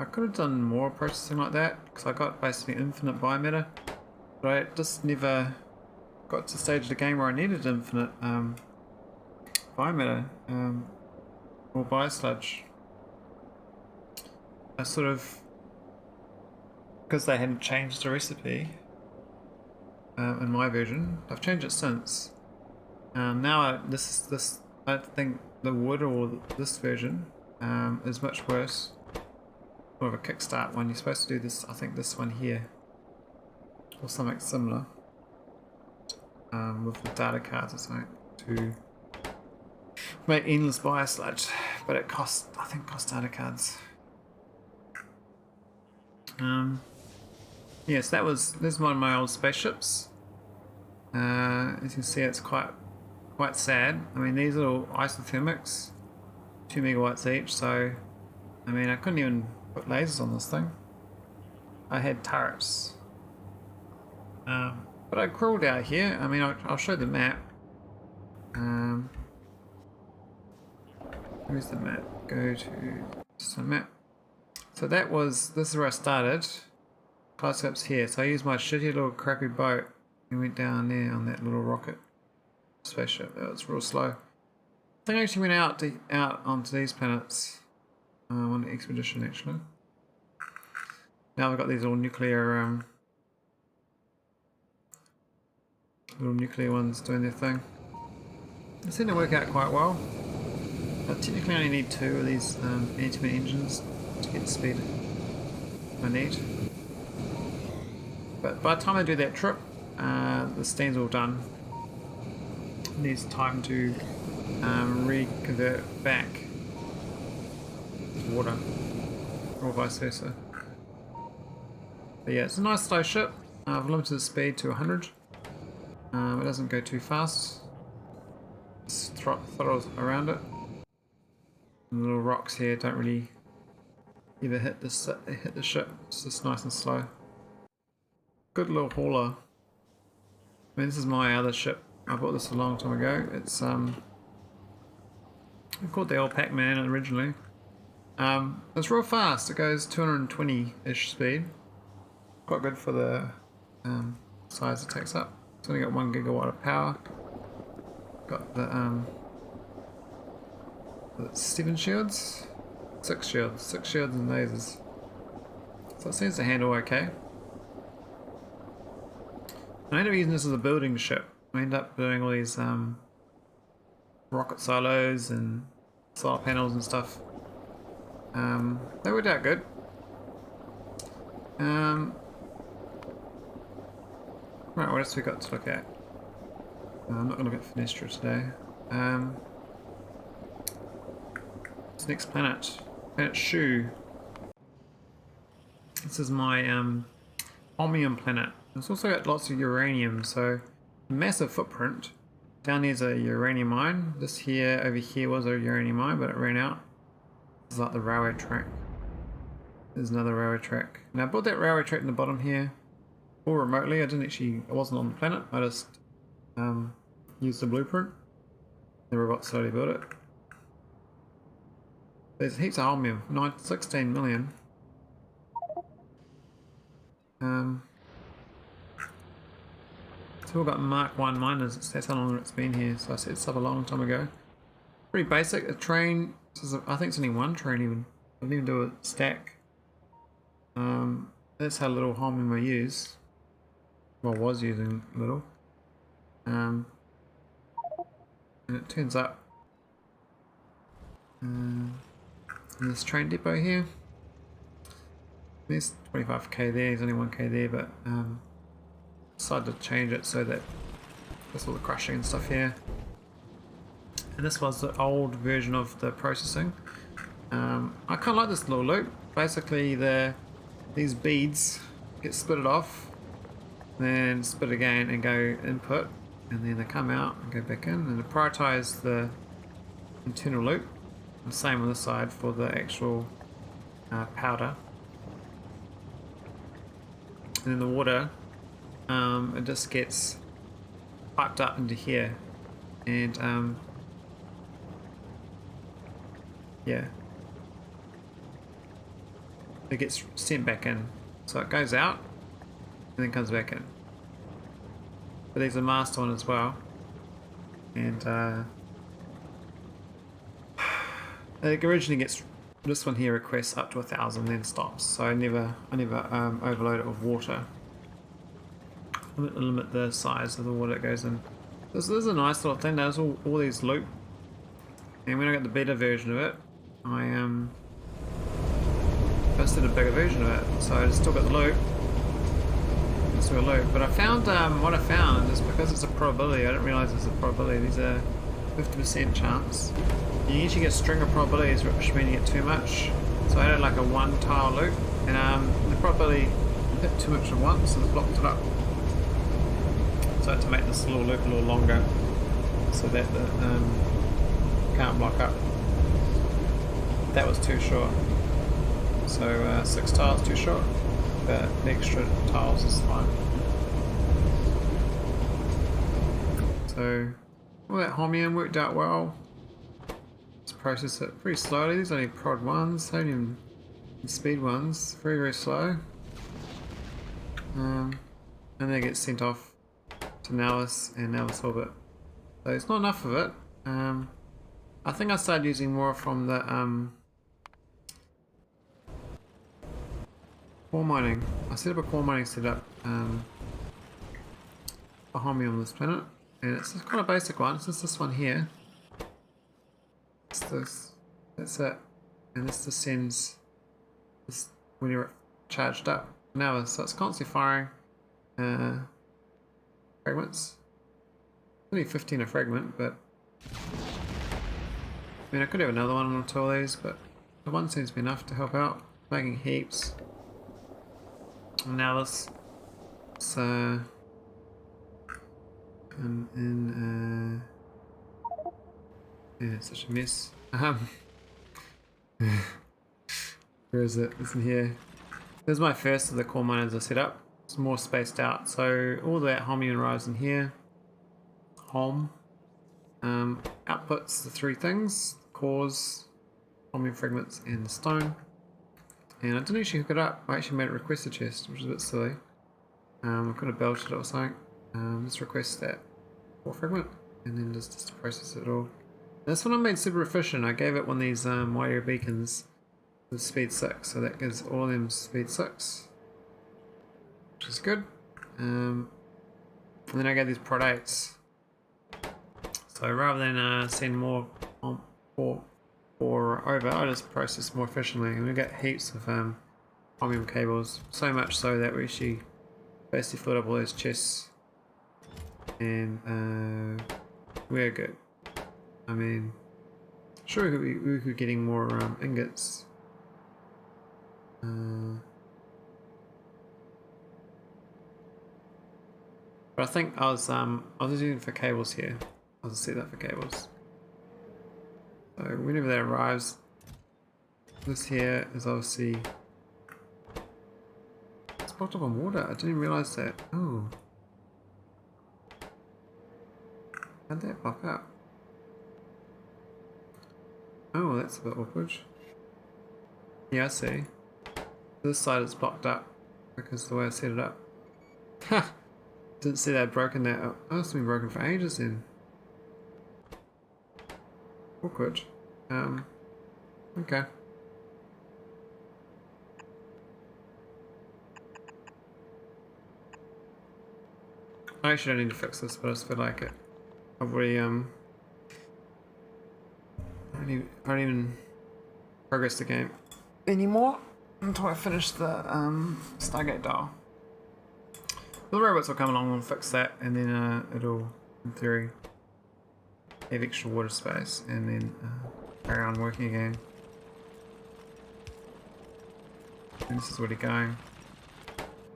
could have done more processing like that because I got basically infinite biomatter, but I just never got to the stage of the game where I needed infinite biomatter or biosludge. I sort of, because they hadn't changed the recipe in my version. I've changed it since. Now I think the wood or this version is much worse. More of a kickstart one. You're supposed to do this. I think this one here or something similar with the data cards or something to make endless biosludge, but it costs. I think costs data cards. Yes, this is one of my old spaceships. As you can see, it's quite sad. I mean, these are all isothermics, 2 megawatts each. So, I mean, I couldn't even put lasers on this thing. I had turrets, but I crawled out here. I mean, I'll show the map. Where's the map? Go to the map. So this is where I started. Close-up's here. So I used my shitty little crappy boat and went down there on that little rocket spaceship. That was real slow. I think I actually went out onto these planets on the expedition actually. Now we've got these all nuclear little nuclear ones doing their thing. They seem to work out quite well. I technically only need 2 of these anti-matter engines to get the speed I need. But by the time I do that trip, the stand's all done. It needs time to reconvert back to water, or vice versa. But yeah, it's a nice slow ship. I've limited the speed to 100. It doesn't go too fast. It's throttles around it. And the little rocks here don't really ever hit the ship. It's just nice and slow. Good little hauler. I mean, this is my other ship. I bought this a long time ago. It's I called the old Pac-Man originally. It's real fast. It goes 220-ish speed. Quite good for the size it takes up. It's only got 1 gigawatt of power. Got the 7 shields, 6 shields and lasers. So it seems to handle okay. I ended up using this as a building ship. I ended up doing all these rocket silos and solar panels and stuff. They worked out good. Right, what else we got to look at? I'm not going to look at Fenestra today. This next planet, Planet Shu. This is my Holmium planet. It's also got lots of uranium, so massive footprint. Down there's a uranium mine. This here, over here was a uranium mine, but it ran out. This is like the railway track. There's another railway track. Now I built that railway track in the bottom here, all remotely. I wasn't on the planet. I just used the blueprint. The robot slowly built it. There's heaps of Holmium, 16 million. It's all got Mark 1 miners. That's how long it's been here. So I set this up a long time ago. Pretty basic. A train. I think it's only one train even. I didn't even do a stack. That's how little Holmium I use. Well, was using little. And it turns up in this train depot here. There's 25k there. There's only 1k there, but decided to change it so that there's all the crushing and stuff here. And this was the old version of the processing. I kind of like this little loop. Basically, these beads get split off, then split again and go input, and then they come out and go back in, and it prioritize the internal loop. And same on this side for the actual powder. And then the water, it just gets piped up into here, and yeah, it gets sent back in. So it goes out and then comes back in. But there's a master one as well, and it originally gets, this one here requests up to 1,000 then stops. So I never overload it with water. Limit the size of the water that goes in. This is a nice little thing. There's all these loop, and when I got the beta version of it, I just did a bigger version of it. So I still got the loop. Still a loop. But I found what I found is because it's a probability. I didn't realize it's a probability. These are 50% chance. You usually get a string of probabilities, which means you get too much. So I had like a one tile loop, and the probability hit too much at once, and it blocked it up. So I had to make this little loop a little longer, so that the can't block up. That was too short. So 6 tiles too short, but the extra tiles is fine. So all that Holmium worked out well. Let's process it pretty slowly. These are only prod ones, only even speed ones. Very, very slow. And then it gets sent off to Nauvis and Nauvis orbit. So it's not enough of it. I think I started using more from the core mining. I set up a core mining setup for Holmium on this planet, and it's just kind of basic one. It's just this one here. It's this. That's it. And this just sends this when you're charged up. Now, so it's constantly firing fragments. Only 15 a fragment, but I mean I could have another one on two of these, but the one seems to be enough to help out. Making heaps. And now this, it's yeah, it's such a mess. Where is it? It's in here. This is my first of the core miners I set up. It's more spaced out, so all that Holmium arrives in here. Holm. Outputs the three things: cores, Holmium fragments, and the stone. And I didn't actually hook it up. I actually made a requester chest, which is a bit silly. I could have belted it or something. Just request that core fragment, and then just process it all. This one I made super efficient. I gave it one of these wide area beacons with speed 6, so that gives all of them speed 6, which is good. And then I gave these prod 8s. So rather than send more or over, I just process more efficiently, and we get heaps of Holmium cables. So much so that we actually basically filled up all those chests, and we're good. I mean, sure we could be getting more ingots. But I think I was using it for cables here. I'll just set that for cables. So whenever that arrives, this here is obviously it's blocked up on water. I didn't even realise that. Oh, how'd that block up? Oh, that's a bit awkward. Yeah, I see. This side is blocked up because of the way I set it up. Ha! Didn't see that I'd broken that. Oh, it's been broken for ages then. Awkward. Okay. I actually don't need to fix this, but I just feel like it. I've already I don't even progress the game anymore until I finish the Stargate dial. The robots will come along and fix that, and then it'll, in theory, have extra water space, and then carry on working again. And this is already going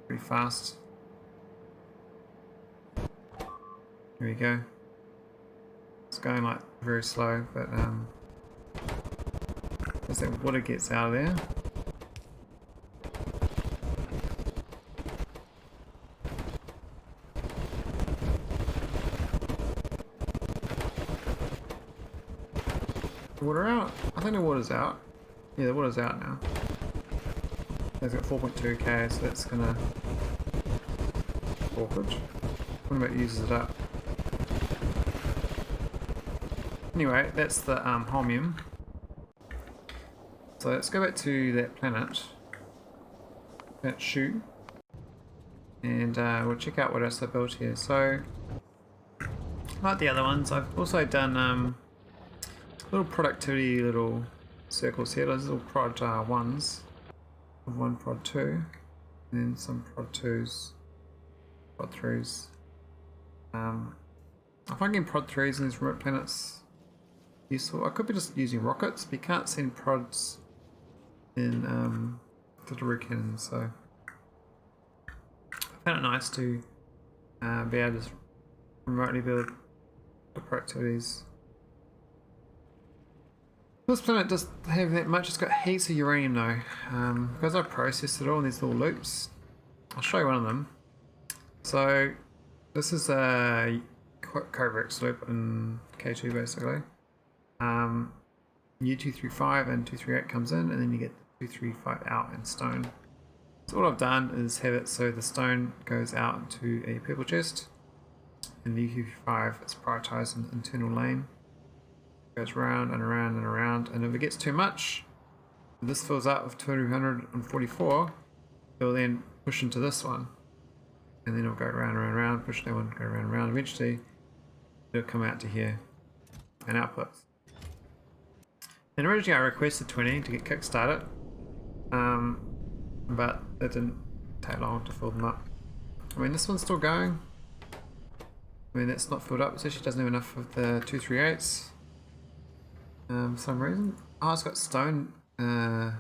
pretty fast. Here we go. It's going like very slow, but as that water gets out of there, the water out? I think the water's out. Yeah, the water's out now. It's got 4.2k, so that's gonna awkward. What about uses it up? Anyway, that's the Holmium. So let's go back to that planet, that shoe, and we'll check out what else I built here. So, like the other ones, I've also done little productivity little circles here. Those little prod 1s, one prod 2, and then some prod 2s, prod 3s. I find getting prod 3s in these remote planets useful. I could be just using rockets, but you can't send prods in delivery cannons, so I found it nice to be able to just remotely build the productivities. This planet doesn't have that much. It's got heaps of uranium though. Because I processed it all in these little loops. I'll show you one of them. So this is a Kovarex loop in K2 basically. U235 and 238 comes in, and then you get 235 out in stone. So what I've done is have it so the stone goes out into a purple chest, and the U235 is prioritized in the internal lane. Goes round and around and around, and if it gets too much, if this fills up with 244, it will then push into this one, and then it'll go round, round, round, push that one, go round, round. Eventually, it'll come out to here and outputs. And originally I requested 20 to get kick-started, but it didn't take long to fill them up. I mean, this one's still going. I mean, that's not filled up. It actually doesn't have enough of the 238s. For some reason. Oh, it's got stone. Yeah,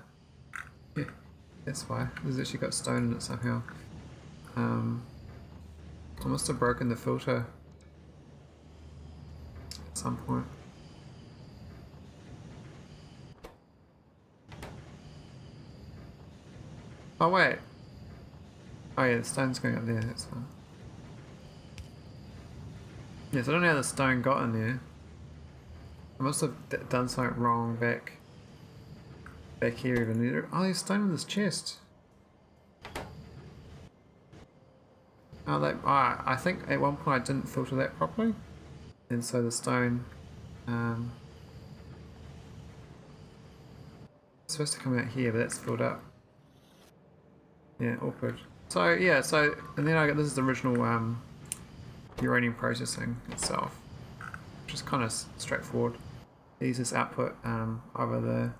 that's why. It's actually got stone in it somehow. I must have broken the filter at some point. Oh wait. Oh yeah, the stone's going up there, that's fine. Yes, I don't know how the stone got in there. I must have done something wrong back here even. Oh, there's stone in this chest. Oh, I think at one point I didn't filter that properly, and so the stone it's supposed to come out here, but that's filled up. Yeah, awkward. So yeah, and then I got this is the original uranium processing itself, which is kind of straightforward. They use this output either the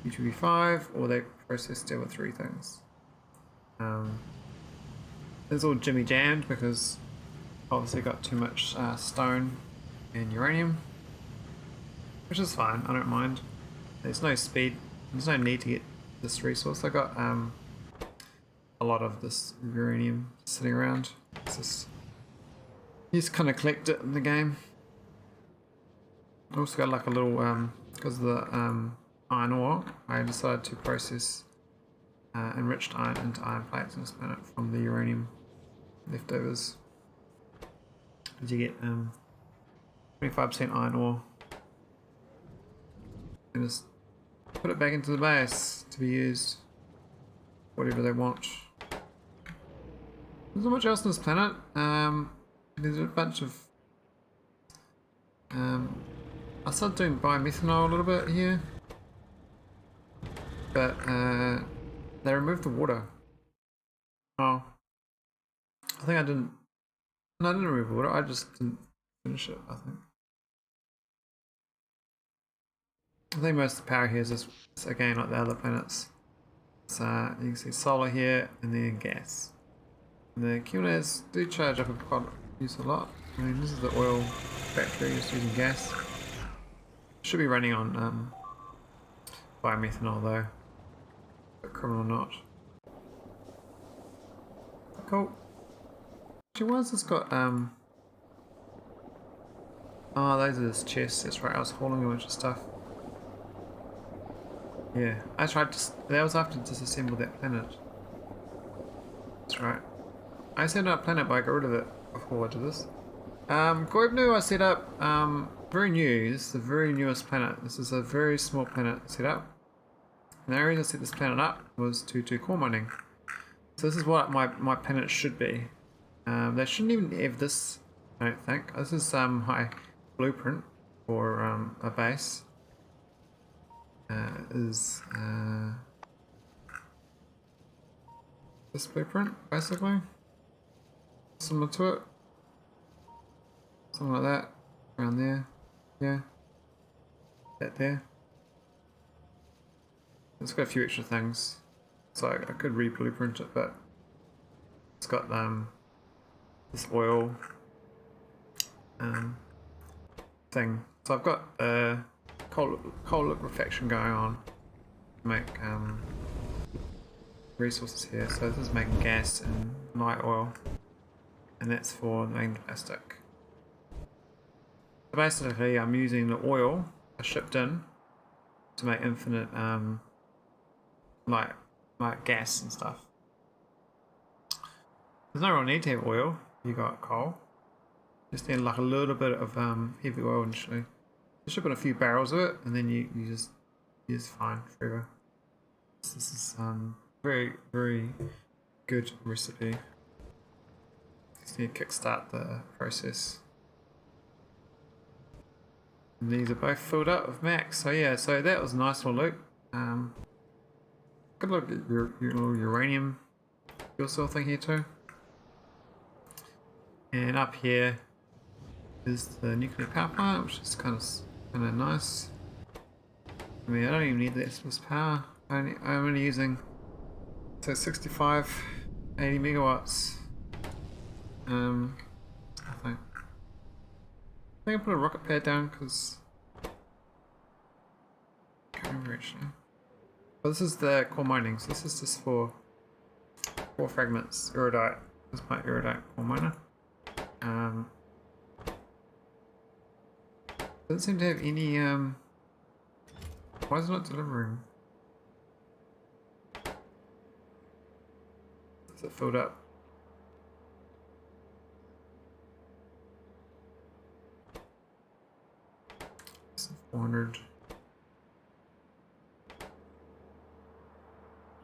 U235 or they process it with 3 things. It's all jimmy jammed because obviously got too much stone and uranium, which is fine. I don't mind. There's no speed. There's no need to get this resource. I got a lot of this uranium sitting around. It's just, you just kind of collect it in the game. Also got like a little, because of the iron ore, I decided to process enriched iron into iron plates on this planet from the uranium leftovers. As you get 25% iron ore, and just put it back into the base to be used whatever they want. There's not much else on this planet. There's a bunch of I started doing biomethanol a little bit here, but they removed the water. Oh, I think I didn't. No, I didn't remove the water. I just didn't finish it. I think most of the power here is just again like the other planets. So you can see solar here and then gas. And the accumulators do charge up quite use a lot. I mean, this is the oil factory just using gas. Should be running on biomethanol though, but criminal or not. Cool. Actually, why has this got oh, those are his chests. That's right. I was hauling a bunch of stuff. Yeah, I tried to. That was after disassemble that planet. That's right. I set up planet, but I got rid of it before I did this. Goibnu I set up, very new. This is the very newest planet. This is a very small planet set up. And the reason I set this planet up was to do core mining. So this is what my planet should be. They shouldn't even have this, I don't think. This is my blueprint for a base. This blueprint, basically. Similar to it. Something like that. Around there. Yeah. That there. It's got a few extra things. So I could re-blueprint it, but it's got this oil thing. So I've got coal liquefaction going on to make resources here. So this is making gas and light oil, and that's for the main plastic. So basically I'm using the oil I shipped in to make infinite like gas and stuff. There's no real need to have oil. You got coal. Just need like a little bit of heavy oil initially. You ship in a few barrels of it, and then you just fine forever. This is very good recipe. Just need to kickstart the process. And these are both filled up with max. So yeah, so that was a nice little loop. Good look at your little uranium fuel cell thing here too. And up here is the nuclear power plant, which is kind of nice. I mean, I don't even need that much power. I'm only using 65, 80 megawatts. I think I put a rocket pad down because I can't remember actually. But this is the core mining, so this is just for 4 fragments, Iridite. This is my Iridite core miner. Doesn't seem to have any why is it not delivering? Is it filled up? 400.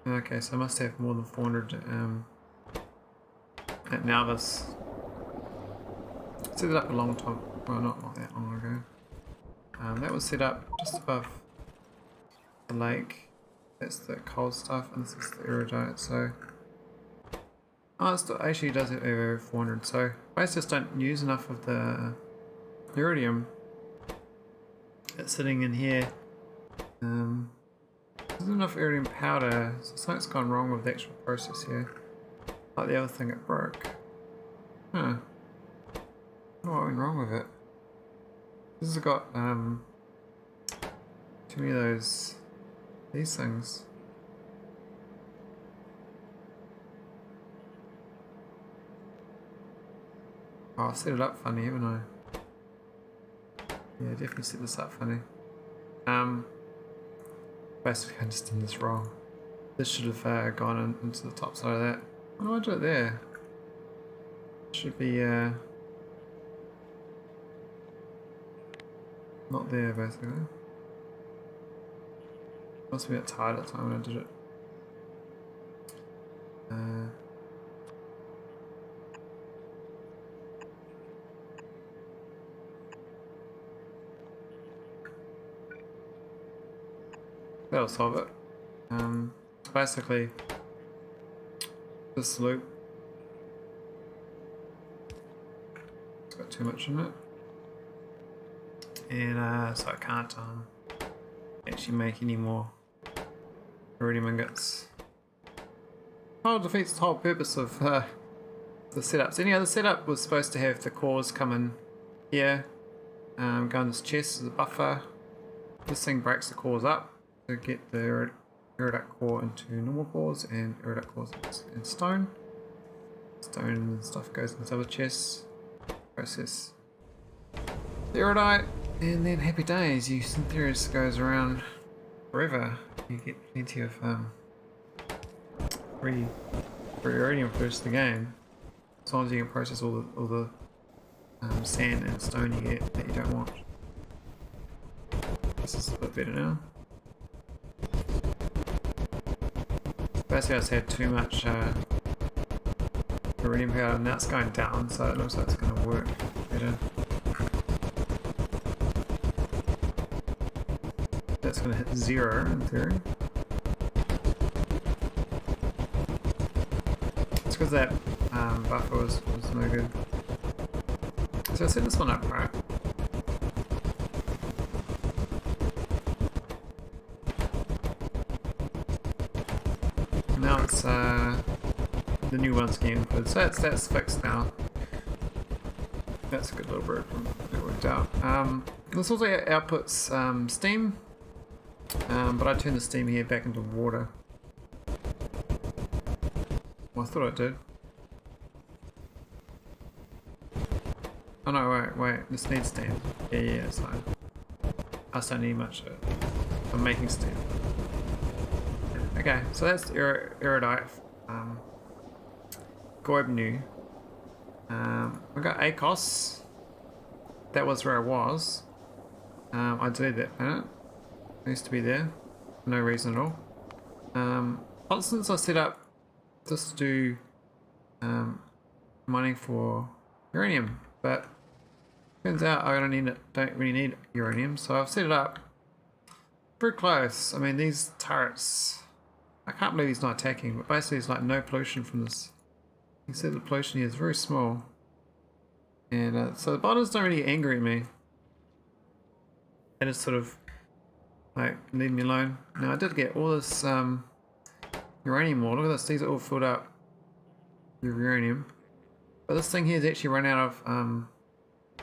Okay, so I must have more than 400 at Nauvis. Set it up a long time, well not that long ago. That was set up just above the lake. That's the coal stuff, and this is the Iridite, so... Oh, it still actually does have over 400, so I just don't use enough of the iridium that's sitting in here. There's enough iridium powder, so something's gone wrong with the actual process here. Like the other thing, it broke. Huh. What went wrong with it? This has got too many of these things. Oh, I set it up funny, haven't I? Yeah, definitely set this up funny. Basically I just did this wrong. This should have gone into the top side of that. Why do I do it there? Should be not there basically. Must be a bit tired at the time when I did it. That'll solve it. Basically, this loop, it's got too much in it, and so I can't actually make any more iridium ingots. Oh, it defeats the whole purpose of the setups. Any other setup was supposed to have the cores come in here, go in this chest as a buffer. This thing breaks the cores up to get the Iridite core into normal cores and Iridite cores in stone. Stone and stuff goes into other chests. Process the Iridite, and then happy days. You Syntheris goes around forever. You get plenty of free iridium for the rest of the game, as long as you can process all the sand and stone you get that you don't want. This is a bit better now. Basically I just had too much iridium powder, and now it's going down, so it looks like it's going to work better. That's going to hit 0 in theory. It's because that buffer was no good. So I set this one up right. Now it's the new one's getting input, so that's fixed now. That's a good little bird. It worked out. This also outputs steam, but I turned the steam here back into water. Well, I thought it did. Oh no, wait, this needs steam. Yeah, it's fine. I just don't need much of it. I'm making steam. Okay, so that's Iridite. Goibnu. I got Akos. That was where I was. I deleted that planet. It used to be there. For no reason at all. Since I set up just to do mining for uranium, but turns out I don't really need uranium, so I've set it up pretty close. I mean, these turrets, I can't believe he's not attacking, but basically it's like no pollution from this. You can see the pollution here is very small, and so the bottles don't really get angry at me. They just sort of like leave me alone. Now I did get all this uranium ore. Look at this; these are all filled up with uranium. But this thing here is actually run out of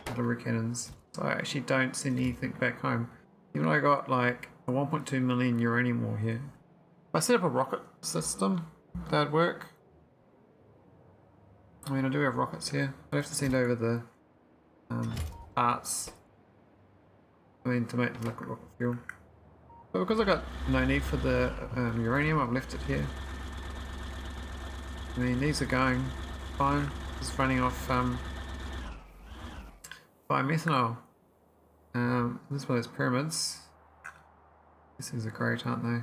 delivery cannons, so I actually don't send anything back home. Even though I got like a 1.2 million uranium ore here. If I set up a rocket system, that'd work. I mean, I do have rockets here. I have to send over the parts. I mean, to make the liquid rocket fuel. But because I got no need for the uranium, I've left it here. I mean, these are going fine. Just running off biomethanol. This is one of those pyramids. These things are great, aren't they?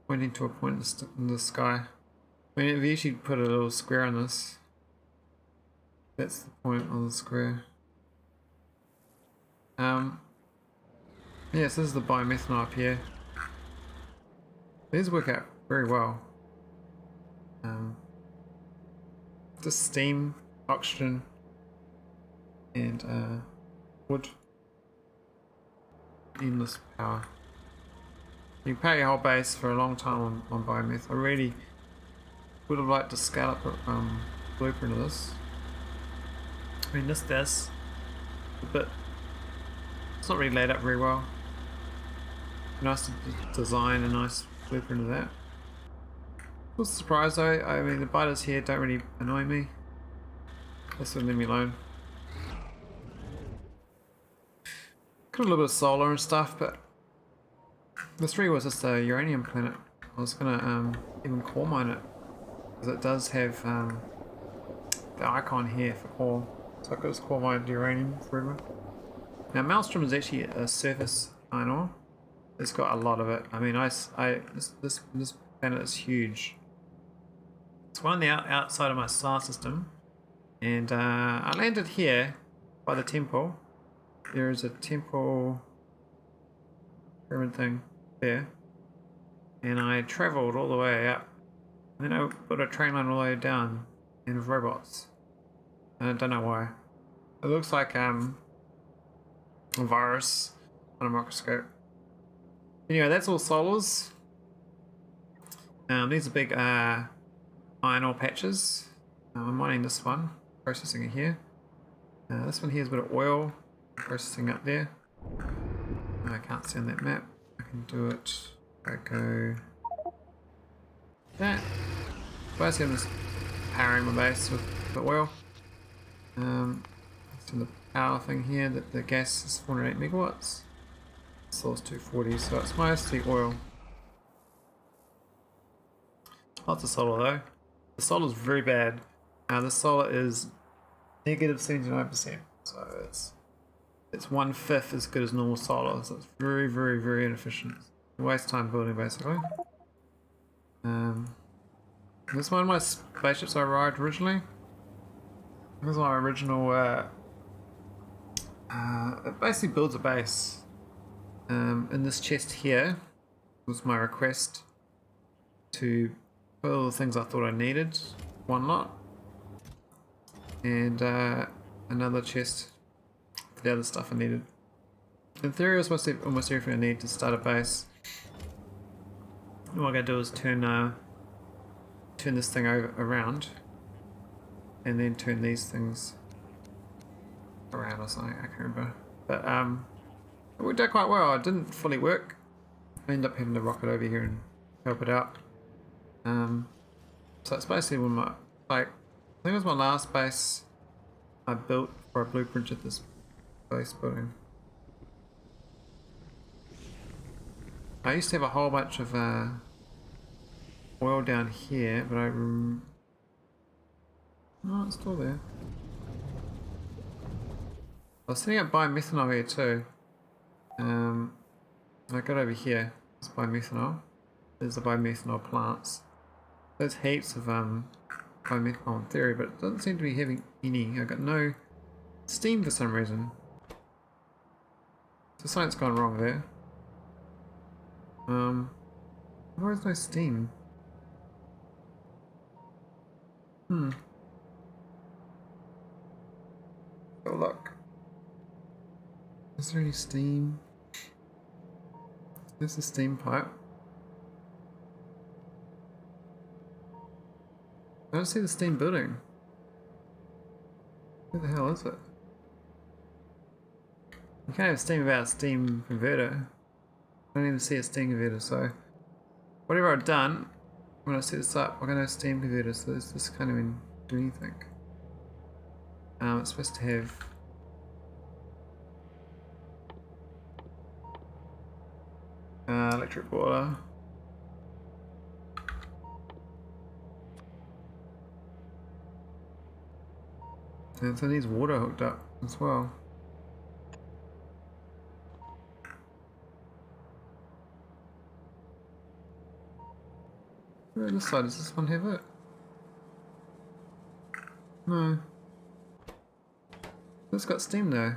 Pointing to a point in the sky. I mean, if you actually put a little square on this, that's the point on the square. Yes, this is the biomethanol up here. These work out very well. Just steam, oxygen, and wood. Endless power. You can pay your whole base for a long time on biometh. I really would have liked to scale up a blueprint of this. I mean, this does, but it's not really laid up very well. Nice to design a nice blueprint of that. I was surprised though. I mean, the biters here don't really annoy me. This would leave me alone. Got a little bit of solar and stuff, but the 3 was just a uranium planet. I was gonna even core mine it, because it does have the icon here for core, so I could just core mine uranium forever. Now Maelstrom is actually a surface iron ore. It's got a lot of it. I mean, this planet is huge. It's one on the outside of my star system, and I landed here by the temple. There is a temple pyramid thing there, and I travelled all the way up, and then I put a train line all the way down, and with robots. And I don't know why. It looks like a virus on a microscope. Anyway, that's all solars. These are big iron ore patches. I'm mining this one, processing it here. This one here is a bit of oil, processing up there. I can't see on that map. I can do it. I go that. Basically, I'm just powering my base with the oil. So the power thing here, that the gas is 408 megawatts. Source 240, so it's mostly oil. Lots of solar though. The solar is very bad. The solar is negative 79%, so it's 1/5 as good as normal solar, so it's very, very, very inefficient. Waste time building basically. This is one of my spaceships I ride originally. This is my original. It basically builds a base. In this chest here was my request to put all the things I thought I needed, one lot, and another chest for the other stuff I needed. In theory, I was supposed to have almost everything I need to start a base. And what I'm going to do is turn this thing around, and then turn these things around or something, I can't remember. But it worked out quite well. It didn't fully work. I ended up having to rocket over here and help it out. So it's basically when I think it was my last base I built for a blueprint of this base building. I used to have a whole bunch of oil down here, but no, it's still there. I was setting up biomethanol here too. I got over here. It's biomethanol. There's the biomethanol plants. There's heaps of biomethanol in theory, but it doesn't seem to be having any. I got no steam for some reason. So something's gone wrong there. Why is no steam? Oh look. Is there any steam? There's the steam pipe. I don't see the steam building. Where the hell is it? You can't have steam without a steam converter. I don't even see a steam converter, so whatever I've done, when I set this up, I'm going to have steam converter, so this can't even do anything. It's supposed to have electric boiler. And so it needs water hooked up as well. Where on this side, does this one have it? No. It's got steam though.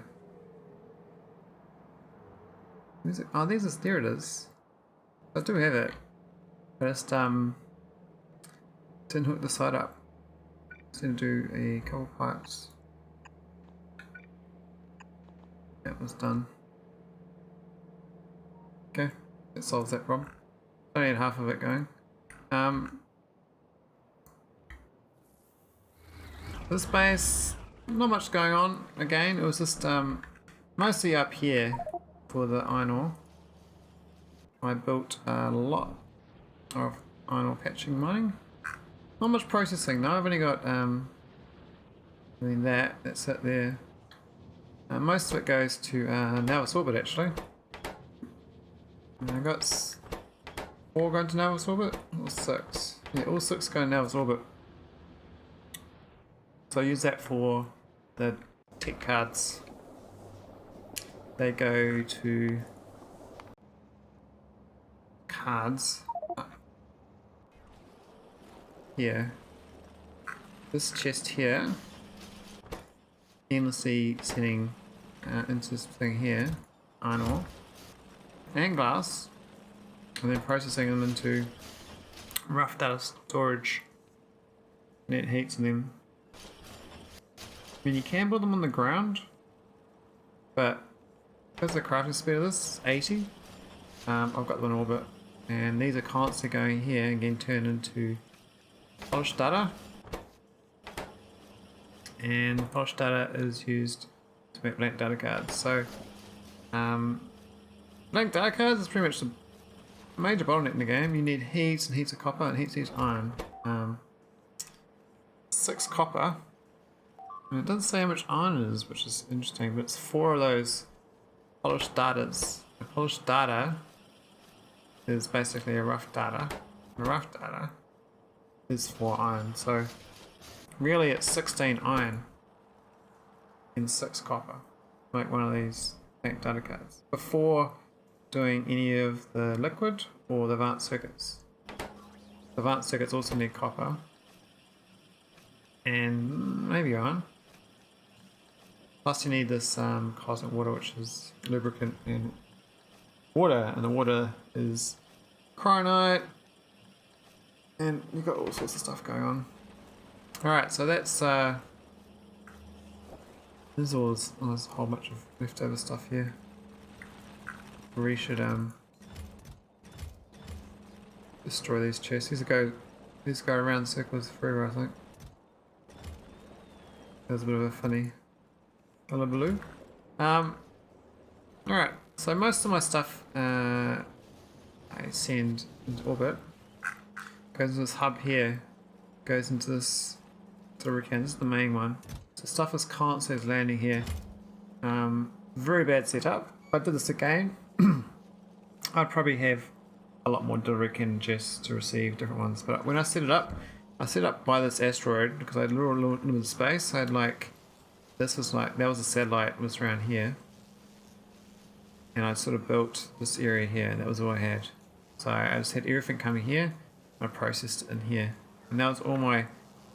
Is it? Oh, there it is. I do have it. I just didn't hook the side up. Just gonna do a couple pipes. That was done. Okay, that solves that problem. Only had half of it going. This base, not much going on. Again, it was just mostly up here for the iron ore. I built a lot of iron ore patching mining. Not much processing. Now I've only got that's it there. Most of it goes to Nauvis orbit actually. And I got 4 going to Nauvis orbit, or 6. Yeah, all 6 go to Nauvis orbit. So I use that for the tech cards. They go to cards. Here. This chest here. Endlessly sending into this thing here. Iron ore. And glass. And then processing them into rough data storage. Net heats them. I mean, you can build them on the ground, but because the crafting speed of this is 80, I've got them in orbit, and these are constantly going here and getting turned into polished data, and polished data is used to make blank data cards. So blank data cards is pretty much the major bottleneck in the game. You need heaps and heaps of copper and heaps of iron. 6 copper. And it doesn't say how much iron it is, which is interesting, but it's 4 of those polished datas. A polished data is basically a rough data. And a rough data is 4 iron. So really it's 16 iron in 6 copper. Like one of these blank data cards. Before doing any of the liquid or the advanced circuits. The advanced circuits also need copper. And maybe iron. Plus you need this cosmic water, which is lubricant and water, and the water is Cryonite, and you've got all sorts of stuff going on. Alright, so that's there's a whole bunch of leftover stuff here. We should destroy these chests. These go around circles forever, I think. That was a bit of a funny hullabaloo. Alright, so most of my stuff I send into orbit. Goes into this hub here. Goes into this can. This is the main one. So stuff is constantly landing here. Very bad setup. If I did this again, I'd probably have a lot more Dorican chests to receive different ones. But when I set it up by this asteroid because I had limited space. I had like, that was a satellite, was around here. And I sort of built this area here, and that was all I had. So I just had everything coming here, and I processed it in here. And that was all my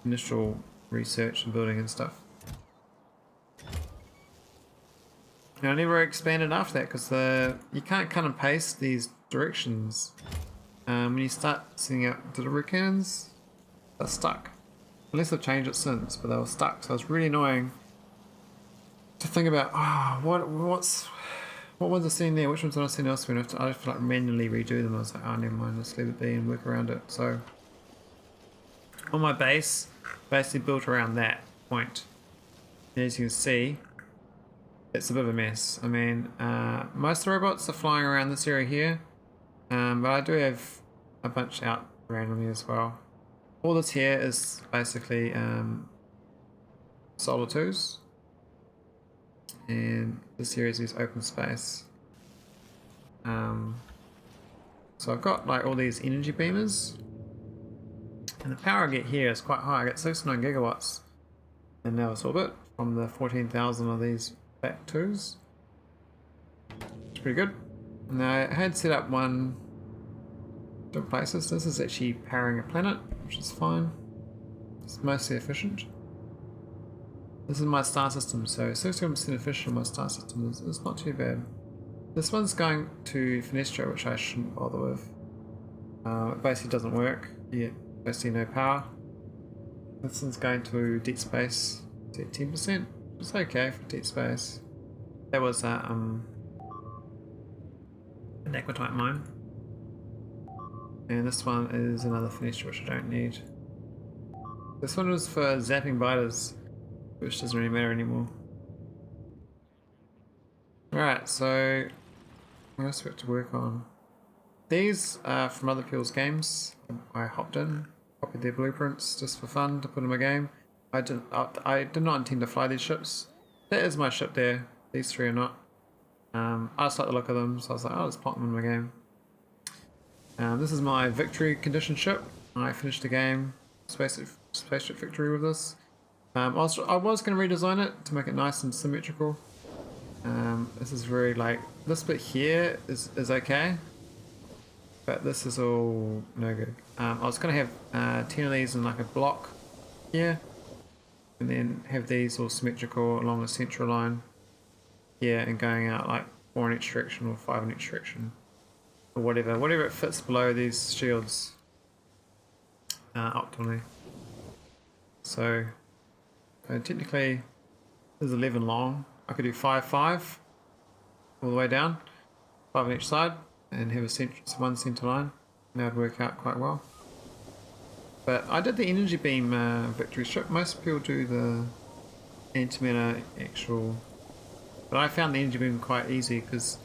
initial research and building and stuff. And I never expanded after that because you can't cut and paste these directions. When you start setting out delivery cannons, they're stuck. Unless they've changed it since, but they were stuck. So it's really annoying to think about, what ones are seen there, which ones are I seen elsewhere, and I have to like manually redo them. I was like, oh, never mind, let's leave it be and work around it. So on my base, basically built around that point. And as you can see, it's a bit of a mess. I mean, most of the robots are flying around this area here, but I do have a bunch out randomly as well. All this here is basically solar 2s, and this area is open space. So I've got like all these energy beamers, and the power I get here is quite high. I get 69 gigawatts in Nauvis orbit from the 14,000 of these back 2s. It's pretty good. Now I had set up one different places. This is actually powering a planet, which is fine. It's mostly efficient. This is my star system, so 61% efficient on my star system is not too bad. This one's going to Fenestra, which I shouldn't bother with. It basically doesn't work. You get basically no power. This one's going to Deep Space, it's at 10%. It's okay for Deep Space. That was a Naquitite mine. And this one is another Fenestra, which I don't need. This one was for zapping biters, which doesn't really matter anymore. Alright, so what else we have to work on? These are from other people's games. I hopped in, copied their blueprints just for fun to put in my game. I did not intend to fly these ships. That is my ship there. these three are not. I just like the look of them, so I was like, oh, let's plot them in my game. This is my victory condition ship. I finished the game, Spaceship Victory with this. I was going to redesign it to make it nice and symmetrical. This is very like, this bit here is okay, but this is all no good. I was going to have 10 of these in like a block here, and then have these all symmetrical along a central line here and going out like 4 in each direction or 5 in each direction. Or whatever it fits below these shields optimally. So technically this is 11 long. I could do 5 all the way down, 5 on each side, and have one center line, and that would work out quite well. But I did the energy beam victory ship. Most people do the antimatter actual, but I found the energy beam quite easy because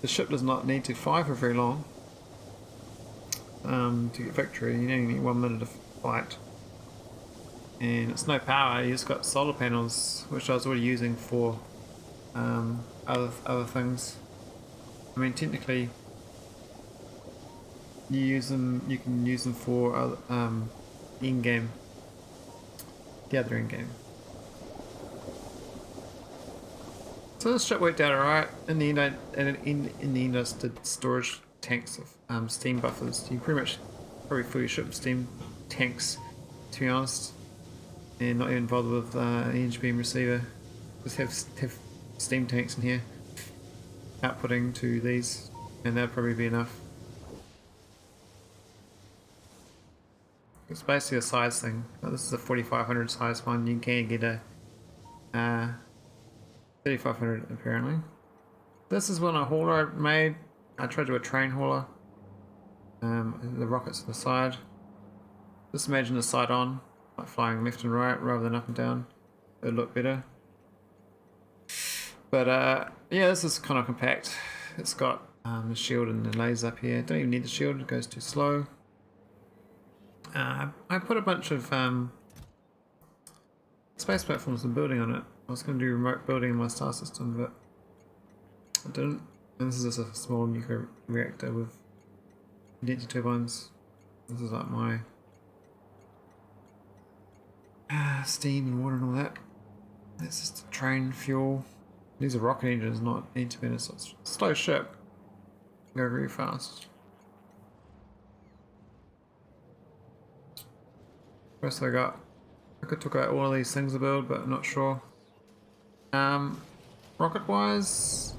the ship does not need to fly for very long to get victory. You only need 1 minute to fight. And it's no power, you just got solar panels, which I was already using for other things. I mean, technically, you can use them for other, in-game, the other in-game. So this ship worked out alright. In the end, I just did storage tanks of steam buffers. You pretty much probably fill your ship with steam tanks, to be honest, and not even bother with an energy beam receiver. Just have steam tanks in here, outputting to these, and that'd probably be enough. It's basically a size thing. This is a 4500 size one. You can get a 3500 apparently. This is one a hauler I made. I tried to do a train hauler. The rockets to the side. Just imagine the side on, like flying left and right rather than up and down. It would look better. But yeah, this is kind of compact. It's got the shield and the laser up here. Don't even need the shield, it goes too slow. I put a bunch of space platforms and building on it. I was going to do remote building in my star system, but I didn't. And this is just a small nuclear reactor with condenser turbines. This is like my steam and water and all that. It's just train fuel. These are rocket engines, not intermitters, so it's a slow ship. Go very fast. First I could took out all of these things to build, but I'm not sure. Rocket wise,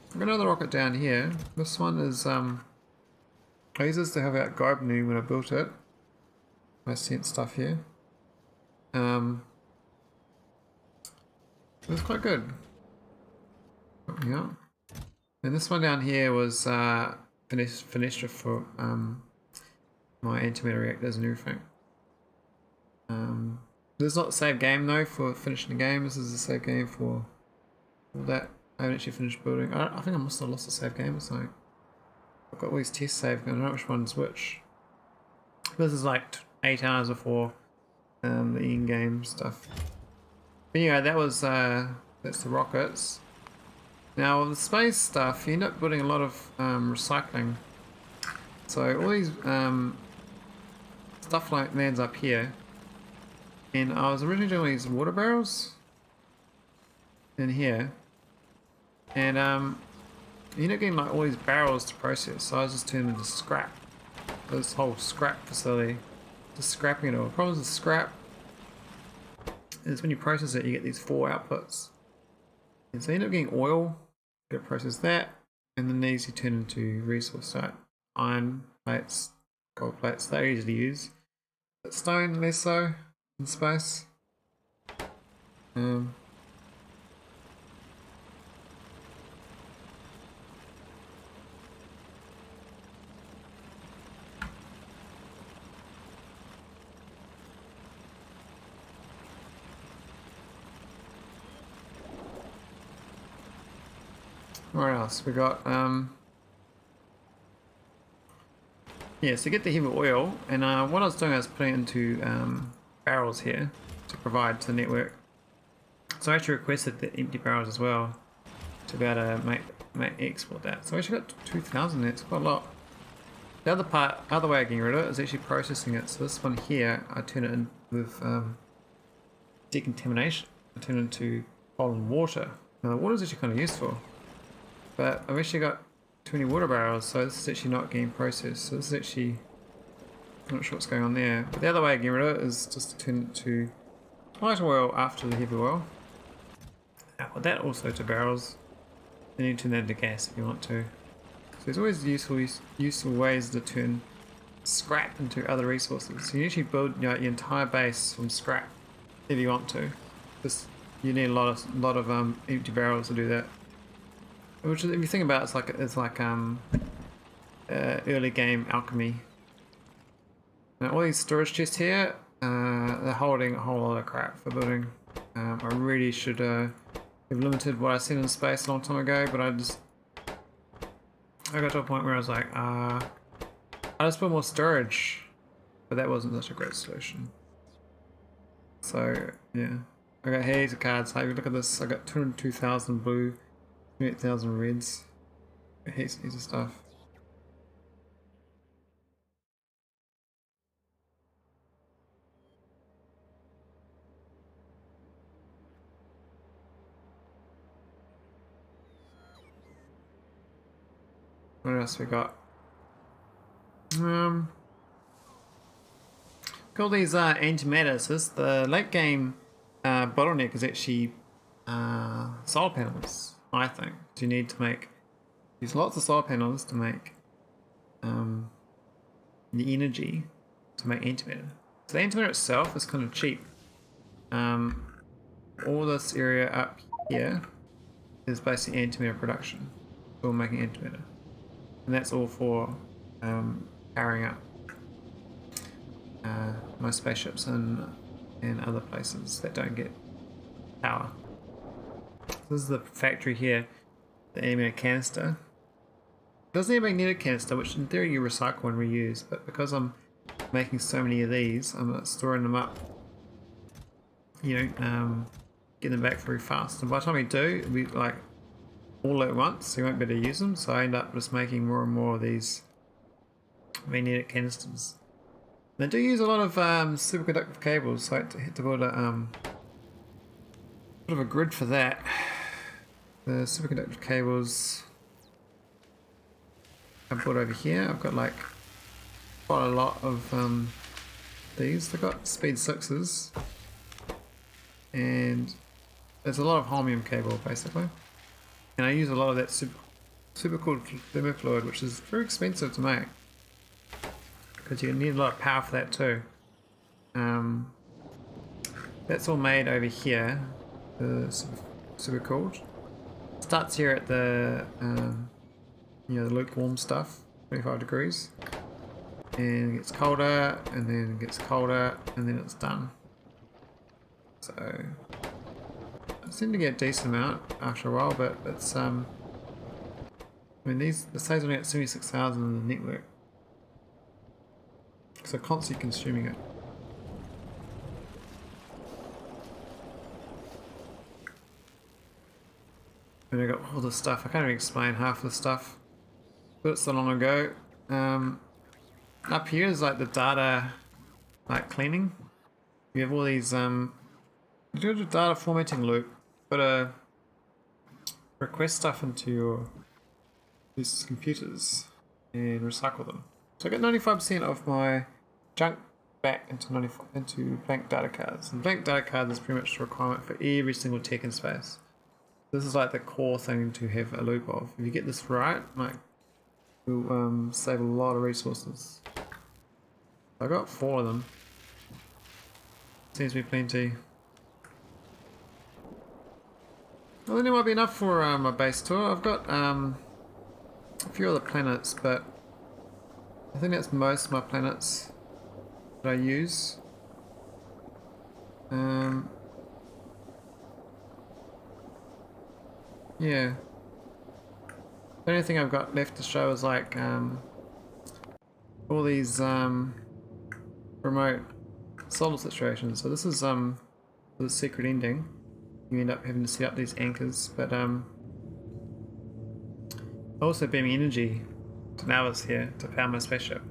I've got another rocket down here. This one is I used this to have out Gobnu when I built it. I sent stuff here. It was quite good. Yeah. And this one down here was Fenestra for my antimatter reactors and everything. This is not the save game though for finishing the game. This is the save game for all that. I haven't actually finished building. I think I must have lost the save game or something. I've got all these tests saved. I don't know which one's which. This is like 8 hours before the in-game stuff. But yeah, that was that's the rockets. Now with the space stuff, you end up building a lot of recycling. So all these stuff like lands up here. And I was originally doing these water barrels in here, and you end up getting like all these barrels to process. So I was just turning into scrap. This whole scrap facility, just scrapping it all. The problem with scrap is when you process it, you get these 4 outputs, and so you end up getting oil. You gotta process that, and then these you turn into resource. So iron plates, gold plates. They're easy to use, but stone less so. In space. Where else? We got yeah, so get the heavy oil, and what I was doing, I was putting it into barrels here to provide to the network. So I actually requested the empty barrels as well to be able to make export that. So I actually got 2,000 there. It's quite a lot. The other part, other way of getting rid of it is actually processing it. So this one here, I turn it in with decontamination. I turn it into coal and water. Now the water is actually kind of useful, but I've actually got too many water barrels, so this is actually not getting processed. So this is actually, I'm not sure what's going on there. But the other way of getting rid of it is just to turn it to light oil after the heavy oil. Now with that also to barrels, then you turn that into gas if you want to. So there's always useful ways to turn scrap into other resources. So you actually build your entire base from scrap if you want to. Just you need a lot of empty barrels to do that. Which, if you think about it, it's like early game alchemy. Now all these storage chests here, they're holding a whole lot of crap for building. I really should have limited what I sent in space a long time ago, but I got to a point where I was like, I just put more storage, but that wasn't such a great solution. So yeah, I got heaps of cards. Like, look at this, I got 202,000 blue, 28,000 reds, heaps of stuff. What else we got? Got all these antimatter. So this, the late game bottleneck is actually solar panels, I think. So you need to use lots of solar panels to make the energy to make antimatter. So the antimatter itself is kind of cheap. All this area up here is basically antimatter production. We're making antimatter. And that's all for powering up my spaceships and other places that don't get power. So this is the factory here, the antimatter canister. It doesn't need a magnetic canister, which in theory you recycle and reuse, but because I'm making so many of these, I'm not storing them up. You know, get them back very fast. And by the time we do, it'll be like all at once, so you won't be able to use them. So I end up just making more and more of these magnetic canisters. They do use a lot of superconductive cables, so I had to build a bit of a grid for that. The superconductive cables I brought over here. I've got like quite a lot of these. They've got speed 6s, and there's a lot of Holmium cable basically. And I use a lot of that super cooled thermofluid, which is very expensive to make, because you need a lot of power for that too. That's all made over here, the super cooled. Starts here at the you know, the lukewarm stuff, 25 degrees, and it gets colder, and then it gets colder, and then it's done. So I seem to get a decent amount after a while, but it's I mean, this says only at 76,000 in the network, so constantly consuming it. And I got all this stuff. I can't even explain half of the stuff. Built it so long ago. Up here is like the data, like cleaning. You have all these you do the data formatting loop, but request stuff into these computers and recycle them. So I get 95% of my junk back into blank data cards. And blank data cards is pretty much the requirement for every single tech in space. This is like the core thing to have a loop of. If you get this right, like, you'll save a lot of resources. I got 4 of them. Seems to be plenty. Well, then it might be enough for my base tour. I've got a few other planets, but I think that's most of my planets that I use. Yeah. The only thing I've got left to show is like all these remote solar situations. So this is the secret ending. you end up having to set up these anchors, but also beaming energy to Nauvis here to power my spaceship.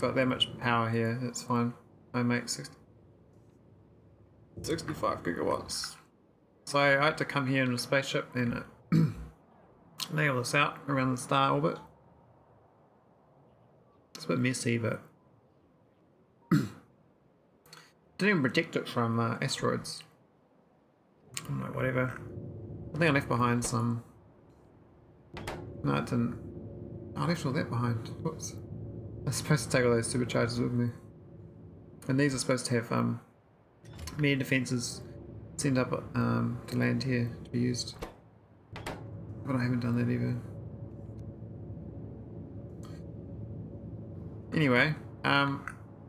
Got that much power here, that's fine. I make 65 gigawatts. So I had to come here in a spaceship and lay all this out around the star orbit. It's a bit messy, but didn't even protect it from asteroids. I'm like, whatever. I think I left behind some. No, it didn't. I left all that behind. Whoops. I was supposed to take all those superchargers with me. And these are supposed to have many defences sent up to land here to be used. But I haven't done that either. Anyway,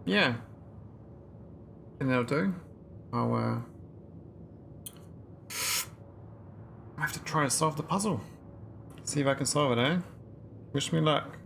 yeah. And that'll do. I'll have to try to solve the puzzle. See if I can solve it, eh? Wish me luck.